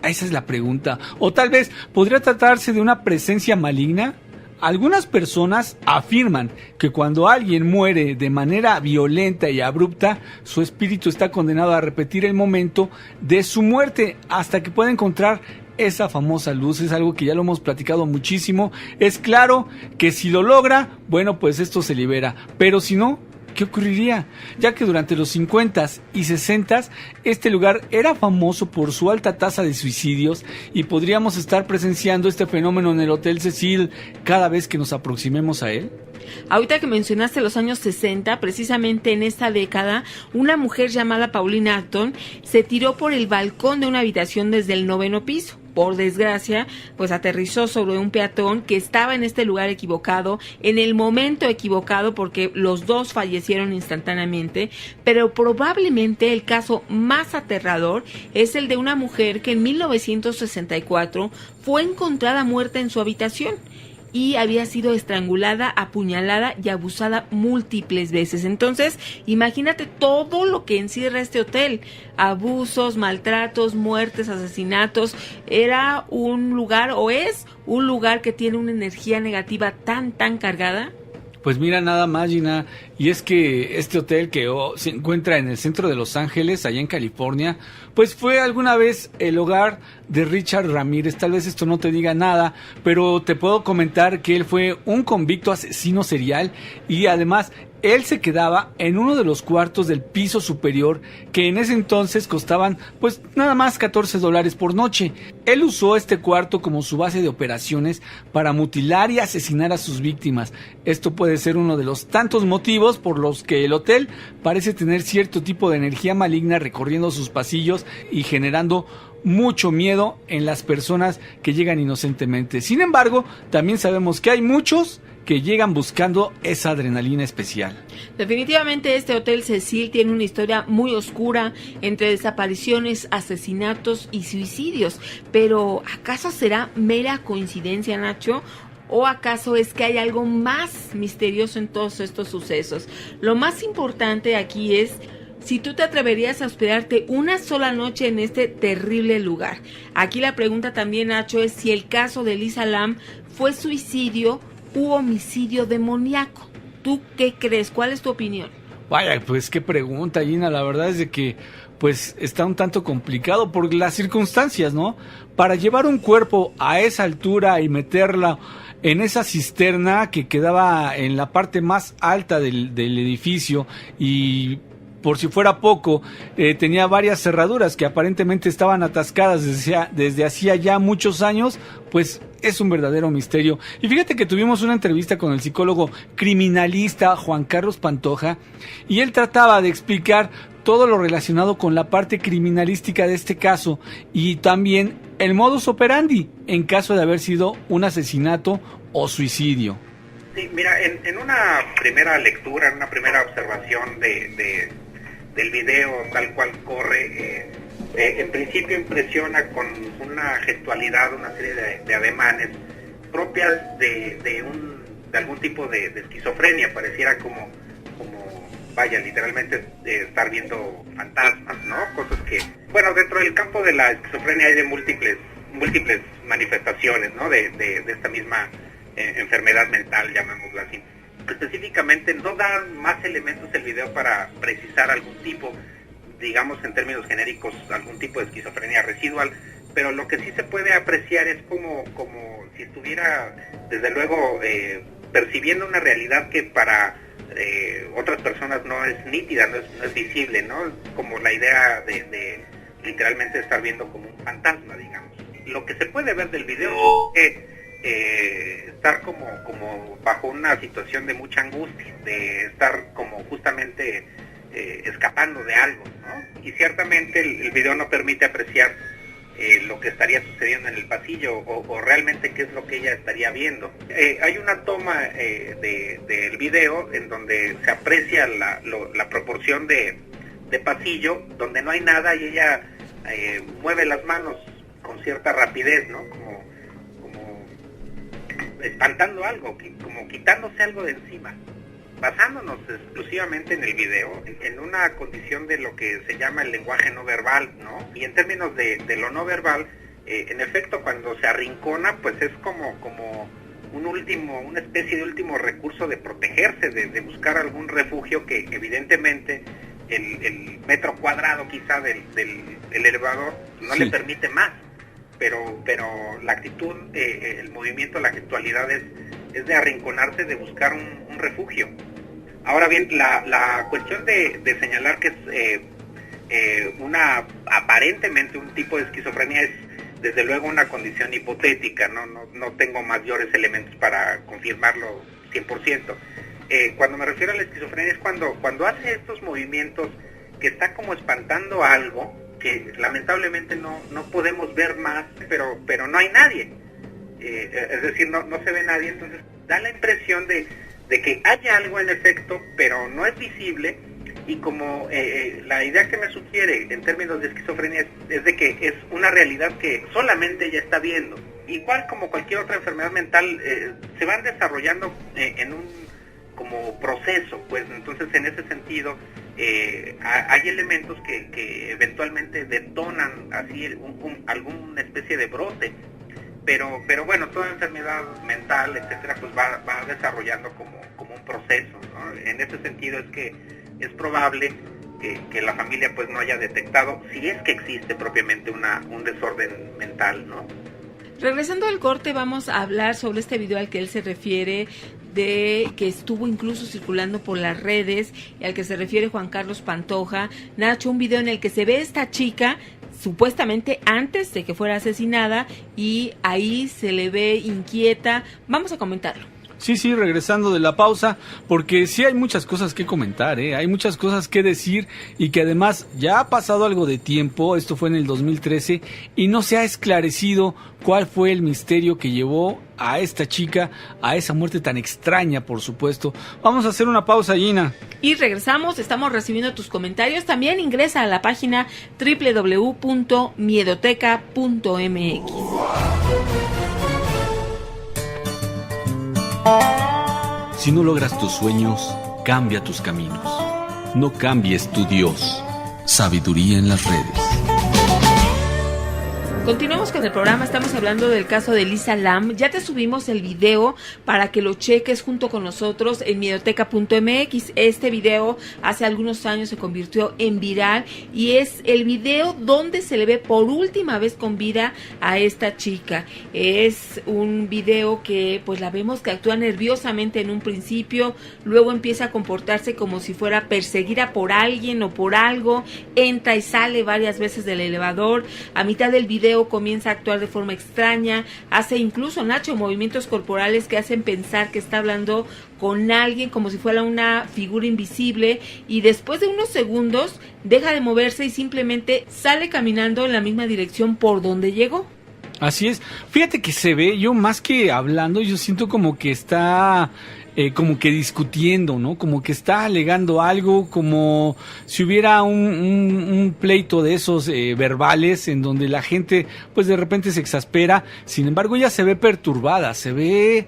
Esa es la pregunta. O tal vez podría tratarse de una presencia maligna. Algunas personas afirman que cuando alguien muere de manera violenta y abrupta, su espíritu está condenado a repetir el momento de su muerte hasta que pueda encontrar esa famosa luz. Es algo que ya lo hemos platicado muchísimo. Es claro que si lo logra, bueno, pues esto se libera. Pero si no, ¿qué ocurriría? Ya que durante los 50s y 60s este lugar era famoso por su alta tasa de suicidios y podríamos estar presenciando este fenómeno en el Hotel Cecil cada vez que nos aproximemos a él. Ahorita que mencionaste los años 60, precisamente en esta década, una mujer llamada Pauline Acton se tiró por el balcón de una habitación desde el 9º piso. Por desgracia, pues aterrizó sobre un peatón que estaba en este lugar equivocado, en el momento equivocado, porque los dos fallecieron instantáneamente. Pero probablemente el caso más aterrador es el de una mujer que en 1964 fue encontrada muerta en su habitación y había sido estrangulada, apuñalada y abusada múltiples veces. Entonces, imagínate todo lo que encierra este hotel: abusos, maltratos, muertes, asesinatos. Era un lugar, o es un lugar, que tiene una energía negativa tan cargada. Pues mira nada más, Gina, y es que este hotel que se encuentra en el centro de Los Ángeles, allá en California, pues fue alguna vez el hogar de Richard Ramírez. Tal vez esto no te diga nada, pero te puedo comentar que él fue un convicto asesino serial y además él se quedaba en uno de los cuartos del piso superior, que en ese entonces costaban pues nada más $14 por noche. Él usó este cuarto como su base de operaciones para mutilar y asesinar a sus víctimas. Esto puede ser uno de los tantos motivos por los que el hotel parece tener cierto tipo de energía maligna recorriendo sus pasillos y generando mucho miedo en las personas que llegan inocentemente. Sin embargo, también sabemos que hay muchos que llegan buscando esa adrenalina especial. Definitivamente este Hotel Cecil tiene una historia muy oscura entre desapariciones, asesinatos y suicidios. Pero ¿acaso será mera coincidencia, Nacho? ¿O acaso es que hay algo más misterioso en todos estos sucesos? Lo más importante aquí es si tú te atreverías a hospedarte una sola noche en este terrible lugar. Aquí la pregunta también, Nacho, es si el caso de Elisa Lam fue suicidio u homicidio demoníaco. ¿Tú qué crees? ¿Cuál es tu opinión? Vaya, pues qué pregunta, Gina. La verdad es de que pues está un tanto complicado por las circunstancias, ¿no? Para llevar un cuerpo a esa altura y meterla en esa cisterna que quedaba en la parte más alta del edificio, y por si fuera poco, tenía varias cerraduras que aparentemente estaban atascadas desde hacía ya muchos años, pues es un verdadero misterio. Y fíjate que tuvimos una entrevista con el psicólogo criminalista Juan Carlos Pantoja, y él trataba de explicar todo lo relacionado con la parte criminalística de este caso y también el modus operandi en caso de haber sido un asesinato o suicidio. Sí, mira, en una primera lectura, en una primera observación del video tal cual corre, en principio impresiona con una gestualidad, una serie de ademanes propias de algún tipo de esquizofrenia. Pareciera como vaya, literalmente estar viendo fantasmas, ¿no? Cosas que, bueno, dentro del campo de la esquizofrenia hay de múltiples manifestaciones, ¿no? De esta misma enfermedad mental, llamémosla así. Específicamente no da más elementos el video para precisar algún tipo, digamos en términos genéricos, algún tipo de esquizofrenia residual, pero lo que sí se puede apreciar es como si estuviera, desde luego, percibiendo una realidad que para otras personas no es nítida, no es visible, ¿no? Como la idea de literalmente estar viendo como un fantasma, digamos. Lo que se puede ver del video es estar como bajo una situación de mucha angustia, de estar como justamente escapando de algo, ¿no? Y ciertamente el video no permite apreciar lo que estaría sucediendo en el pasillo o realmente qué es lo que ella estaría viendo. Hay una toma del video en donde se aprecia la proporción de pasillo, donde no hay nada y ella mueve las manos con cierta rapidez, ¿no? Como espantando algo, como quitándose algo de encima. Basándonos exclusivamente en el video, en una condición de lo que se llama el lenguaje no verbal, ¿no? Y en términos de lo no verbal, en efecto, cuando se arrincona, pues es como una especie de último recurso de protegerse, de buscar algún refugio que evidentemente el metro cuadrado quizá del elevador no le permite más. Pero la actitud, el movimiento, la gestualidad es de arrinconarse, de buscar un refugio. Ahora bien, la cuestión de señalar que es aparentemente un tipo de esquizofrenia es desde luego una condición hipotética, no tengo mayores elementos para confirmarlo 100%. Cuando me refiero a la esquizofrenia es cuando hace estos movimientos que está como espantando algo, que lamentablemente no podemos ver más, pero no hay nadie, es decir, no se ve nadie, entonces da la impresión de que hay algo en efecto, pero no es visible, y como la idea que me sugiere en términos de esquizofrenia es de que es una realidad que solamente ella está viendo. Igual como cualquier otra enfermedad mental, se van desarrollando en un como proceso, pues entonces en ese sentido hay elementos que eventualmente detonan así alguna especie de brote, pero bueno, toda enfermedad mental, etcétera, pues va desarrollando como como un proceso, ¿no? En ese sentido es que es probable que la familia pues no haya detectado, si es que existe propiamente un desorden mental, ¿no? Regresando al corte, vamos a hablar sobre este video al que él se refiere, de que estuvo incluso circulando por las redes, y al que se refiere Juan Carlos Pantoja. Nacho, un video en el que se ve esta chica supuestamente antes de que fuera asesinada, y ahí se le ve inquieta. Vamos a comentarlo. Sí, regresando de la pausa, porque sí hay muchas cosas que comentar, hay muchas cosas que decir, y que además ya ha pasado algo de tiempo. Esto fue en el 2013 y no se ha esclarecido cuál fue el misterio que llevó a esta chica a esa muerte tan extraña, por supuesto. Vamos a hacer una pausa, Gina. Y regresamos, estamos recibiendo tus comentarios. También ingresa a la página www.miedoteca.mx. Si no logras tus sueños, cambia tus caminos. No cambies tu Dios. Sabiduría en las redes. Continuamos con el programa, estamos hablando del caso de Elisa Lam. Ya te subimos el video para que lo cheques junto con nosotros en miedoteca.mx. Este video hace algunos años se convirtió en viral y es el video donde se le ve por última vez con vida a esta chica. Es un video que pues la vemos que actúa nerviosamente en un principio, luego empieza a comportarse como si fuera perseguida por alguien o por algo, entra y sale varias veces del elevador. A mitad del video comienza a actuar de forma extraña, hace incluso, Nacho, movimientos corporales que hacen pensar que está hablando con alguien como si fuera una figura invisible, y después de unos segundos deja de moverse y simplemente sale caminando en la misma dirección por donde llegó. Así es, fíjate que se ve, yo más que hablando, yo siento como que está como que discutiendo, ¿no? Como que está alegando algo, como si hubiera un pleito de esos verbales en donde la gente pues de repente se exaspera. Sin embargo, ella se ve perturbada, se ve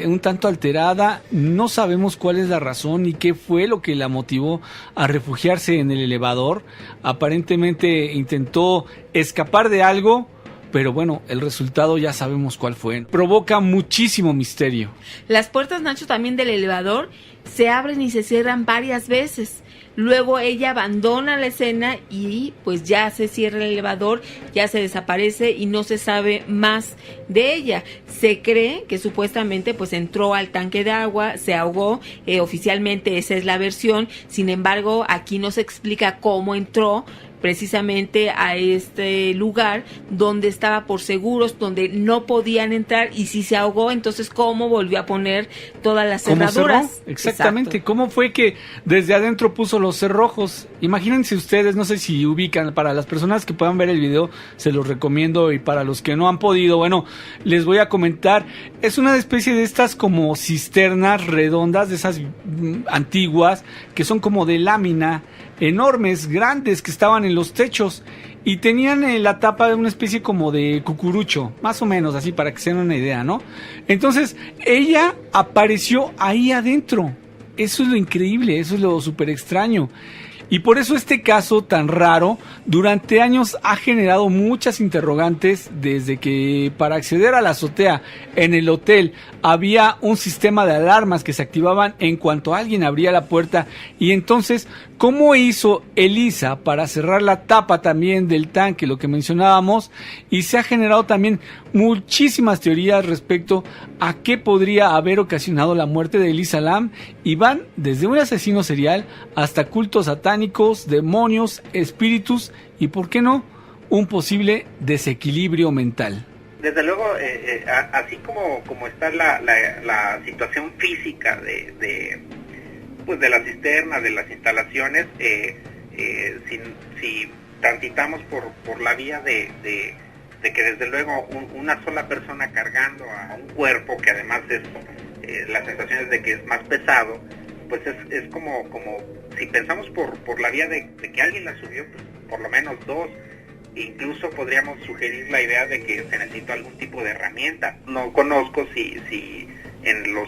un tanto alterada. No sabemos cuál es la razón y qué fue lo que la motivó a refugiarse en el elevador. Aparentemente intentó escapar de algo, pero bueno, el resultado ya sabemos cuál fue. Provoca muchísimo misterio. Las puertas, Nacho, también del elevador se abren y se cierran varias veces. Luego ella abandona la escena y pues ya se cierra el elevador, ya se desaparece y no se sabe más de ella. Se cree que supuestamente pues entró al tanque de agua, se ahogó, oficialmente esa es la versión. Sin embargo, aquí no se explica cómo entró precisamente a este lugar donde estaba por seguros, donde no podían entrar, y si se ahogó, entonces cómo volvió a poner todas las cerraduras. Exactamente. Exacto. ¿Cómo fue que desde adentro puso los cerrojos? Imagínense ustedes, no sé si ubican, para las personas que puedan ver el video se los recomiendo, y para los que no han podido, bueno, les voy a comentar. Es una especie de estas como cisternas redondas, de esas antiguas, que son como de lámina, enormes, grandes, que estaban en los techos y tenían la tapa de una especie como de cucurucho, más o menos así, para que se den una idea, ¿no? Entonces ella apareció ahí adentro. Eso es lo increíble, eso es lo súper extraño. Y por eso este caso tan raro durante años ha generado muchas interrogantes, desde que para acceder a la azotea en el hotel había un sistema de alarmas que se activaban en cuanto alguien abría la puerta, y entonces ¿cómo hizo Elisa para cerrar la tapa también del tanque, lo que mencionábamos? Y se ha generado también muchísimas teorías respecto a qué podría haber ocasionado la muerte de Elisa Lam, y van desde un asesino serial hasta cultos satánicos, demonios, espíritus y, ¿por qué no?, un posible desequilibrio mental. Desde luego, así como está la situación física de la cisterna, de las instalaciones, si transitamos por la vía de que desde luego una sola persona cargando a un cuerpo, que además es la sensación es de que es más pesado, pues es como si pensamos por la vía de que alguien la subió, pues por lo menos dos. Incluso podríamos sugerir la idea de que se necesitó algún tipo de herramienta. No conozco si en los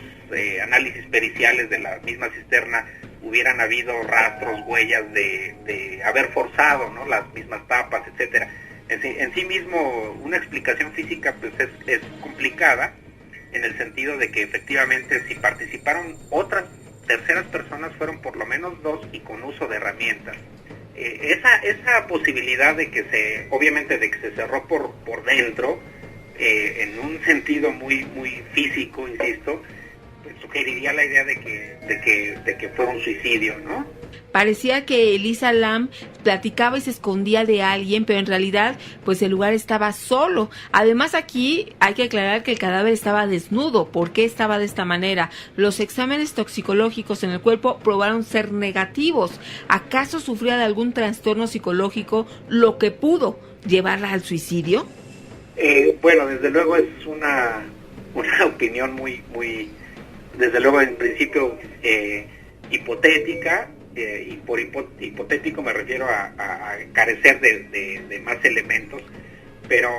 análisis periciales de la misma cisterna hubieran habido rastros, huellas de haber forzado, ¿no?, las mismas tapas, etcétera. En sí mismo una explicación física pues es complicada, en el sentido de que efectivamente si participaron otras terceras personas fueron por lo menos 2 y con uso de herramientas. Esa posibilidad de que obviamente de que se cerró por dentro, en un sentido muy físico, insisto, pues sugeriría la idea de que fue un suicidio, ¿no? Parecía que Elisa Lam platicaba y se escondía de alguien, pero en realidad pues el lugar estaba solo. Además, aquí hay que aclarar que el cadáver estaba desnudo. ¿Por qué estaba de esta manera? Los exámenes toxicológicos en el cuerpo probaron ser negativos. ¿Acaso sufría de algún trastorno psicológico, lo que pudo llevarla al suicidio? Bueno, desde luego es una opinión muy, desde luego en principio hipotética, y por hipotético me refiero a carecer de más elementos, pero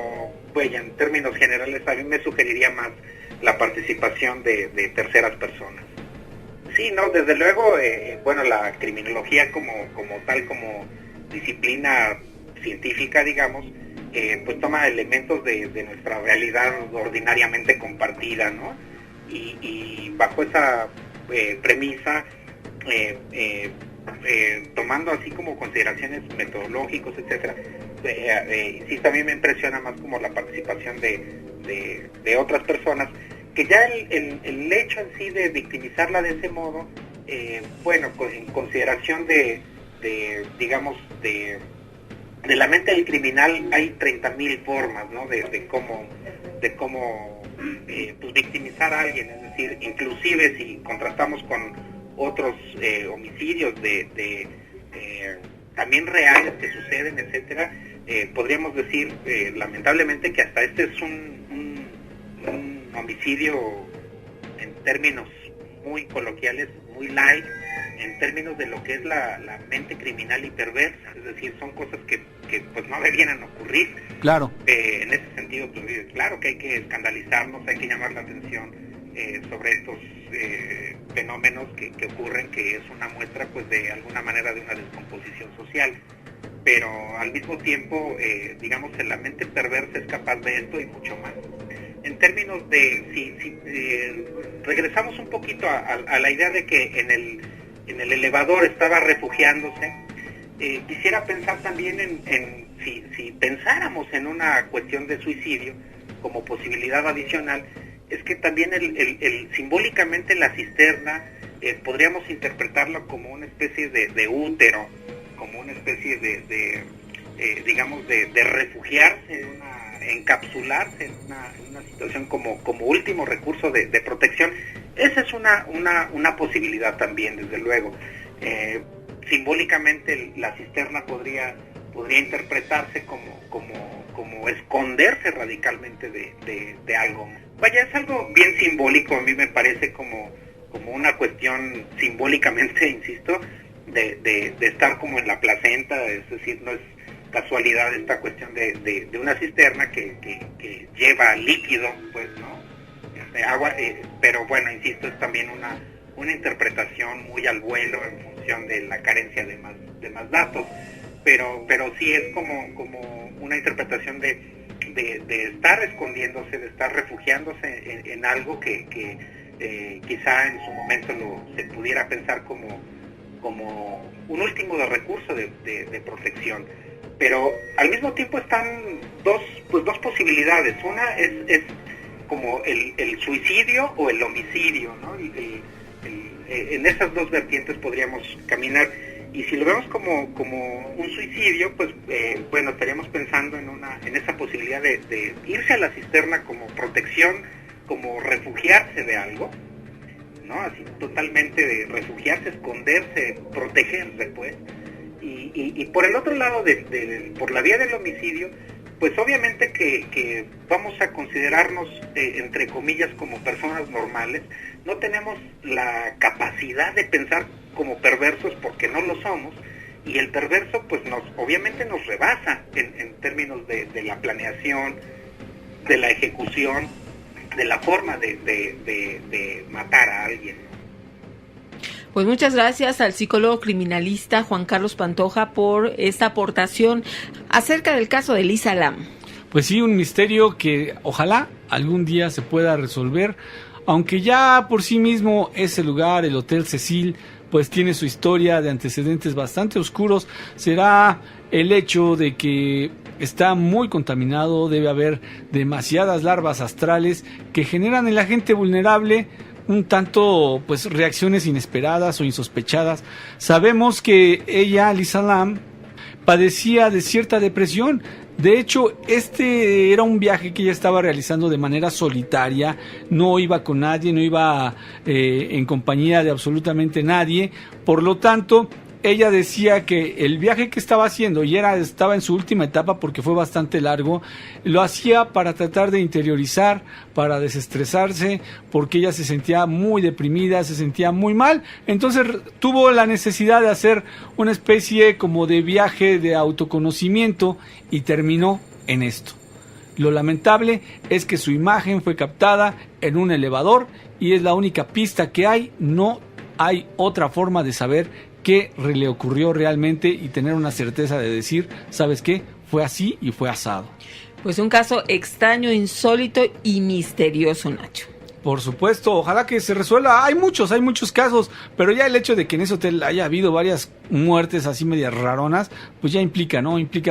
pues en términos generales a mí me sugeriría más la participación de terceras personas. Sí, no, desde luego, bueno, la criminología como tal, como disciplina científica, digamos, pues toma elementos de nuestra realidad ordinariamente compartida, ¿no? Y bajo esa premisa, tomando así como consideraciones metodológicos, etcétera, sí también me impresiona más como la participación de otras personas, que ya el hecho en sí de victimizarla de ese modo, bueno, en consideración digamos, de la mente del criminal hay 30.000 formas, ¿no? de cómo pues victimizar a alguien, es decir, inclusive si contrastamos con otros homicidios también reales que suceden, etcétera, podríamos decir lamentablemente que hasta este es un homicidio en términos muy coloquiales, muy light, en términos de lo que es la mente criminal y perversa, es decir, son cosas que pues no debieran ocurrir. Claro. En ese sentido, pues claro que hay que escandalizarnos, hay que llamar la atención sobre estos fenómenos que ocurren, que es una muestra pues de alguna manera de una descomposición social, pero al mismo tiempo digamos que la mente perversa es capaz de esto y mucho más. En términos de si regresamos un poquito a la idea de que en el elevador estaba refugiándose, quisiera pensar también si pensáramos en una cuestión de suicidio como posibilidad adicional, es que también simbólicamente la cisterna podríamos interpretarlo como una especie de útero, como una especie digamos de refugiarse, encapsularse en una situación como último recurso de protección. Esa es una posibilidad también, desde luego. Simbólicamente la cisterna podría interpretarse como esconderse radicalmente de algo. Vaya, es algo bien simbólico, a mí me parece como una cuestión simbólicamente, insisto, de estar como en la placenta, es decir, no es casualidad esta cuestión de una cisterna que lleva líquido, pues, ¿no? Agua, pero bueno, insisto, es también una interpretación muy al vuelo en función de la carencia de más datos, pero sí es como una interpretación de estar escondiéndose, de estar refugiándose en algo que quizá en su momento se pudiera pensar como un último recurso de protección. Pero al mismo tiempo están dos posibilidades. Una es como el suicidio o el homicidio, ¿no? En esas dos vertientes podríamos caminar. Y si lo vemos como un suicidio, pues bueno, estaríamos pensando en esa posibilidad de irse a la cisterna como protección, como refugiarse de algo, ¿no? Así totalmente de refugiarse, esconderse, protegerse, pues. Y por el otro lado, por la vía del homicidio, pues obviamente que vamos a considerarnos, entre comillas, como personas normales. No tenemos la capacidad de pensar como perversos porque no lo somos, y el perverso pues obviamente nos rebasa en términos de la planeación, de la ejecución, de la forma de matar a alguien. Pues muchas gracias al psicólogo criminalista Juan Carlos Pantoja por esta aportación acerca del caso de Elisa Lam. Pues sí, un misterio que ojalá algún día se pueda resolver, aunque ya por sí mismo ese lugar, el Hotel Cecil, pues tiene su historia de antecedentes bastante oscuros. Será el hecho de que está muy contaminado, debe haber demasiadas larvas astrales que generan en la gente vulnerable un tanto pues reacciones inesperadas o insospechadas. Sabemos que ella, Lisa Lam, padecía de cierta depresión. De hecho, este era un viaje que ella estaba realizando de manera solitaria, no iba con nadie, no iba en compañía de absolutamente nadie. Por lo tanto, ella decía que el viaje que estaba haciendo, y estaba en su última etapa porque fue bastante largo, lo hacía para tratar de interiorizar, para desestresarse, porque ella se sentía muy deprimida, se sentía muy mal. Entonces tuvo la necesidad de hacer una especie como de viaje de autoconocimiento y terminó en esto. Lo lamentable es que su imagen fue captada en un elevador y es la única pista que hay. No hay otra forma de saber qué le ocurrió realmente y tener una certeza de decir, ¿sabes qué? Fue así y fue asado. Pues un caso extraño, insólito y misterioso, Nacho. Por supuesto, ojalá que se resuelva. Hay muchos casos, pero ya el hecho de que en ese hotel haya habido varias muertes así medias raronas, pues ya implica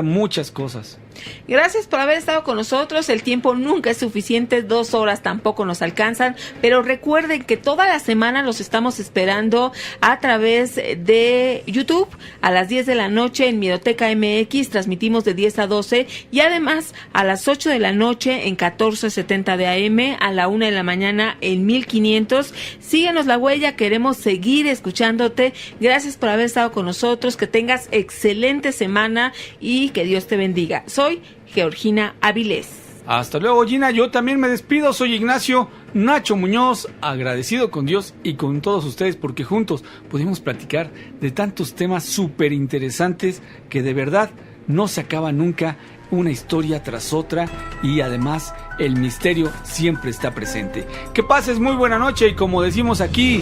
muchas cosas. Gracias por haber estado con nosotros. El tiempo nunca es suficiente, 2 horas tampoco nos alcanzan, pero recuerden que toda la semana los estamos esperando a través de YouTube a las 10 de la noche en Miedoteca MX, transmitimos de 10 a 12 y además a las 8 de la noche en 1470 de AM, a la 1 de la mañana en 1500. Síguenos la huella, queremos seguir escuchándote. Gracias por haber estado con nosotros, que tengas excelente semana y que Dios te bendiga. Soy Georgina Avilés. Hasta luego, Gina. Yo también me despido. Soy Ignacio Nacho Muñoz, agradecido con Dios y con todos ustedes porque juntos pudimos platicar de tantos temas súper interesantes que de verdad no se acaba nunca, una historia tras otra, y además el misterio siempre está presente. Que pases muy buena noche y como decimos aquí,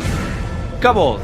cabot.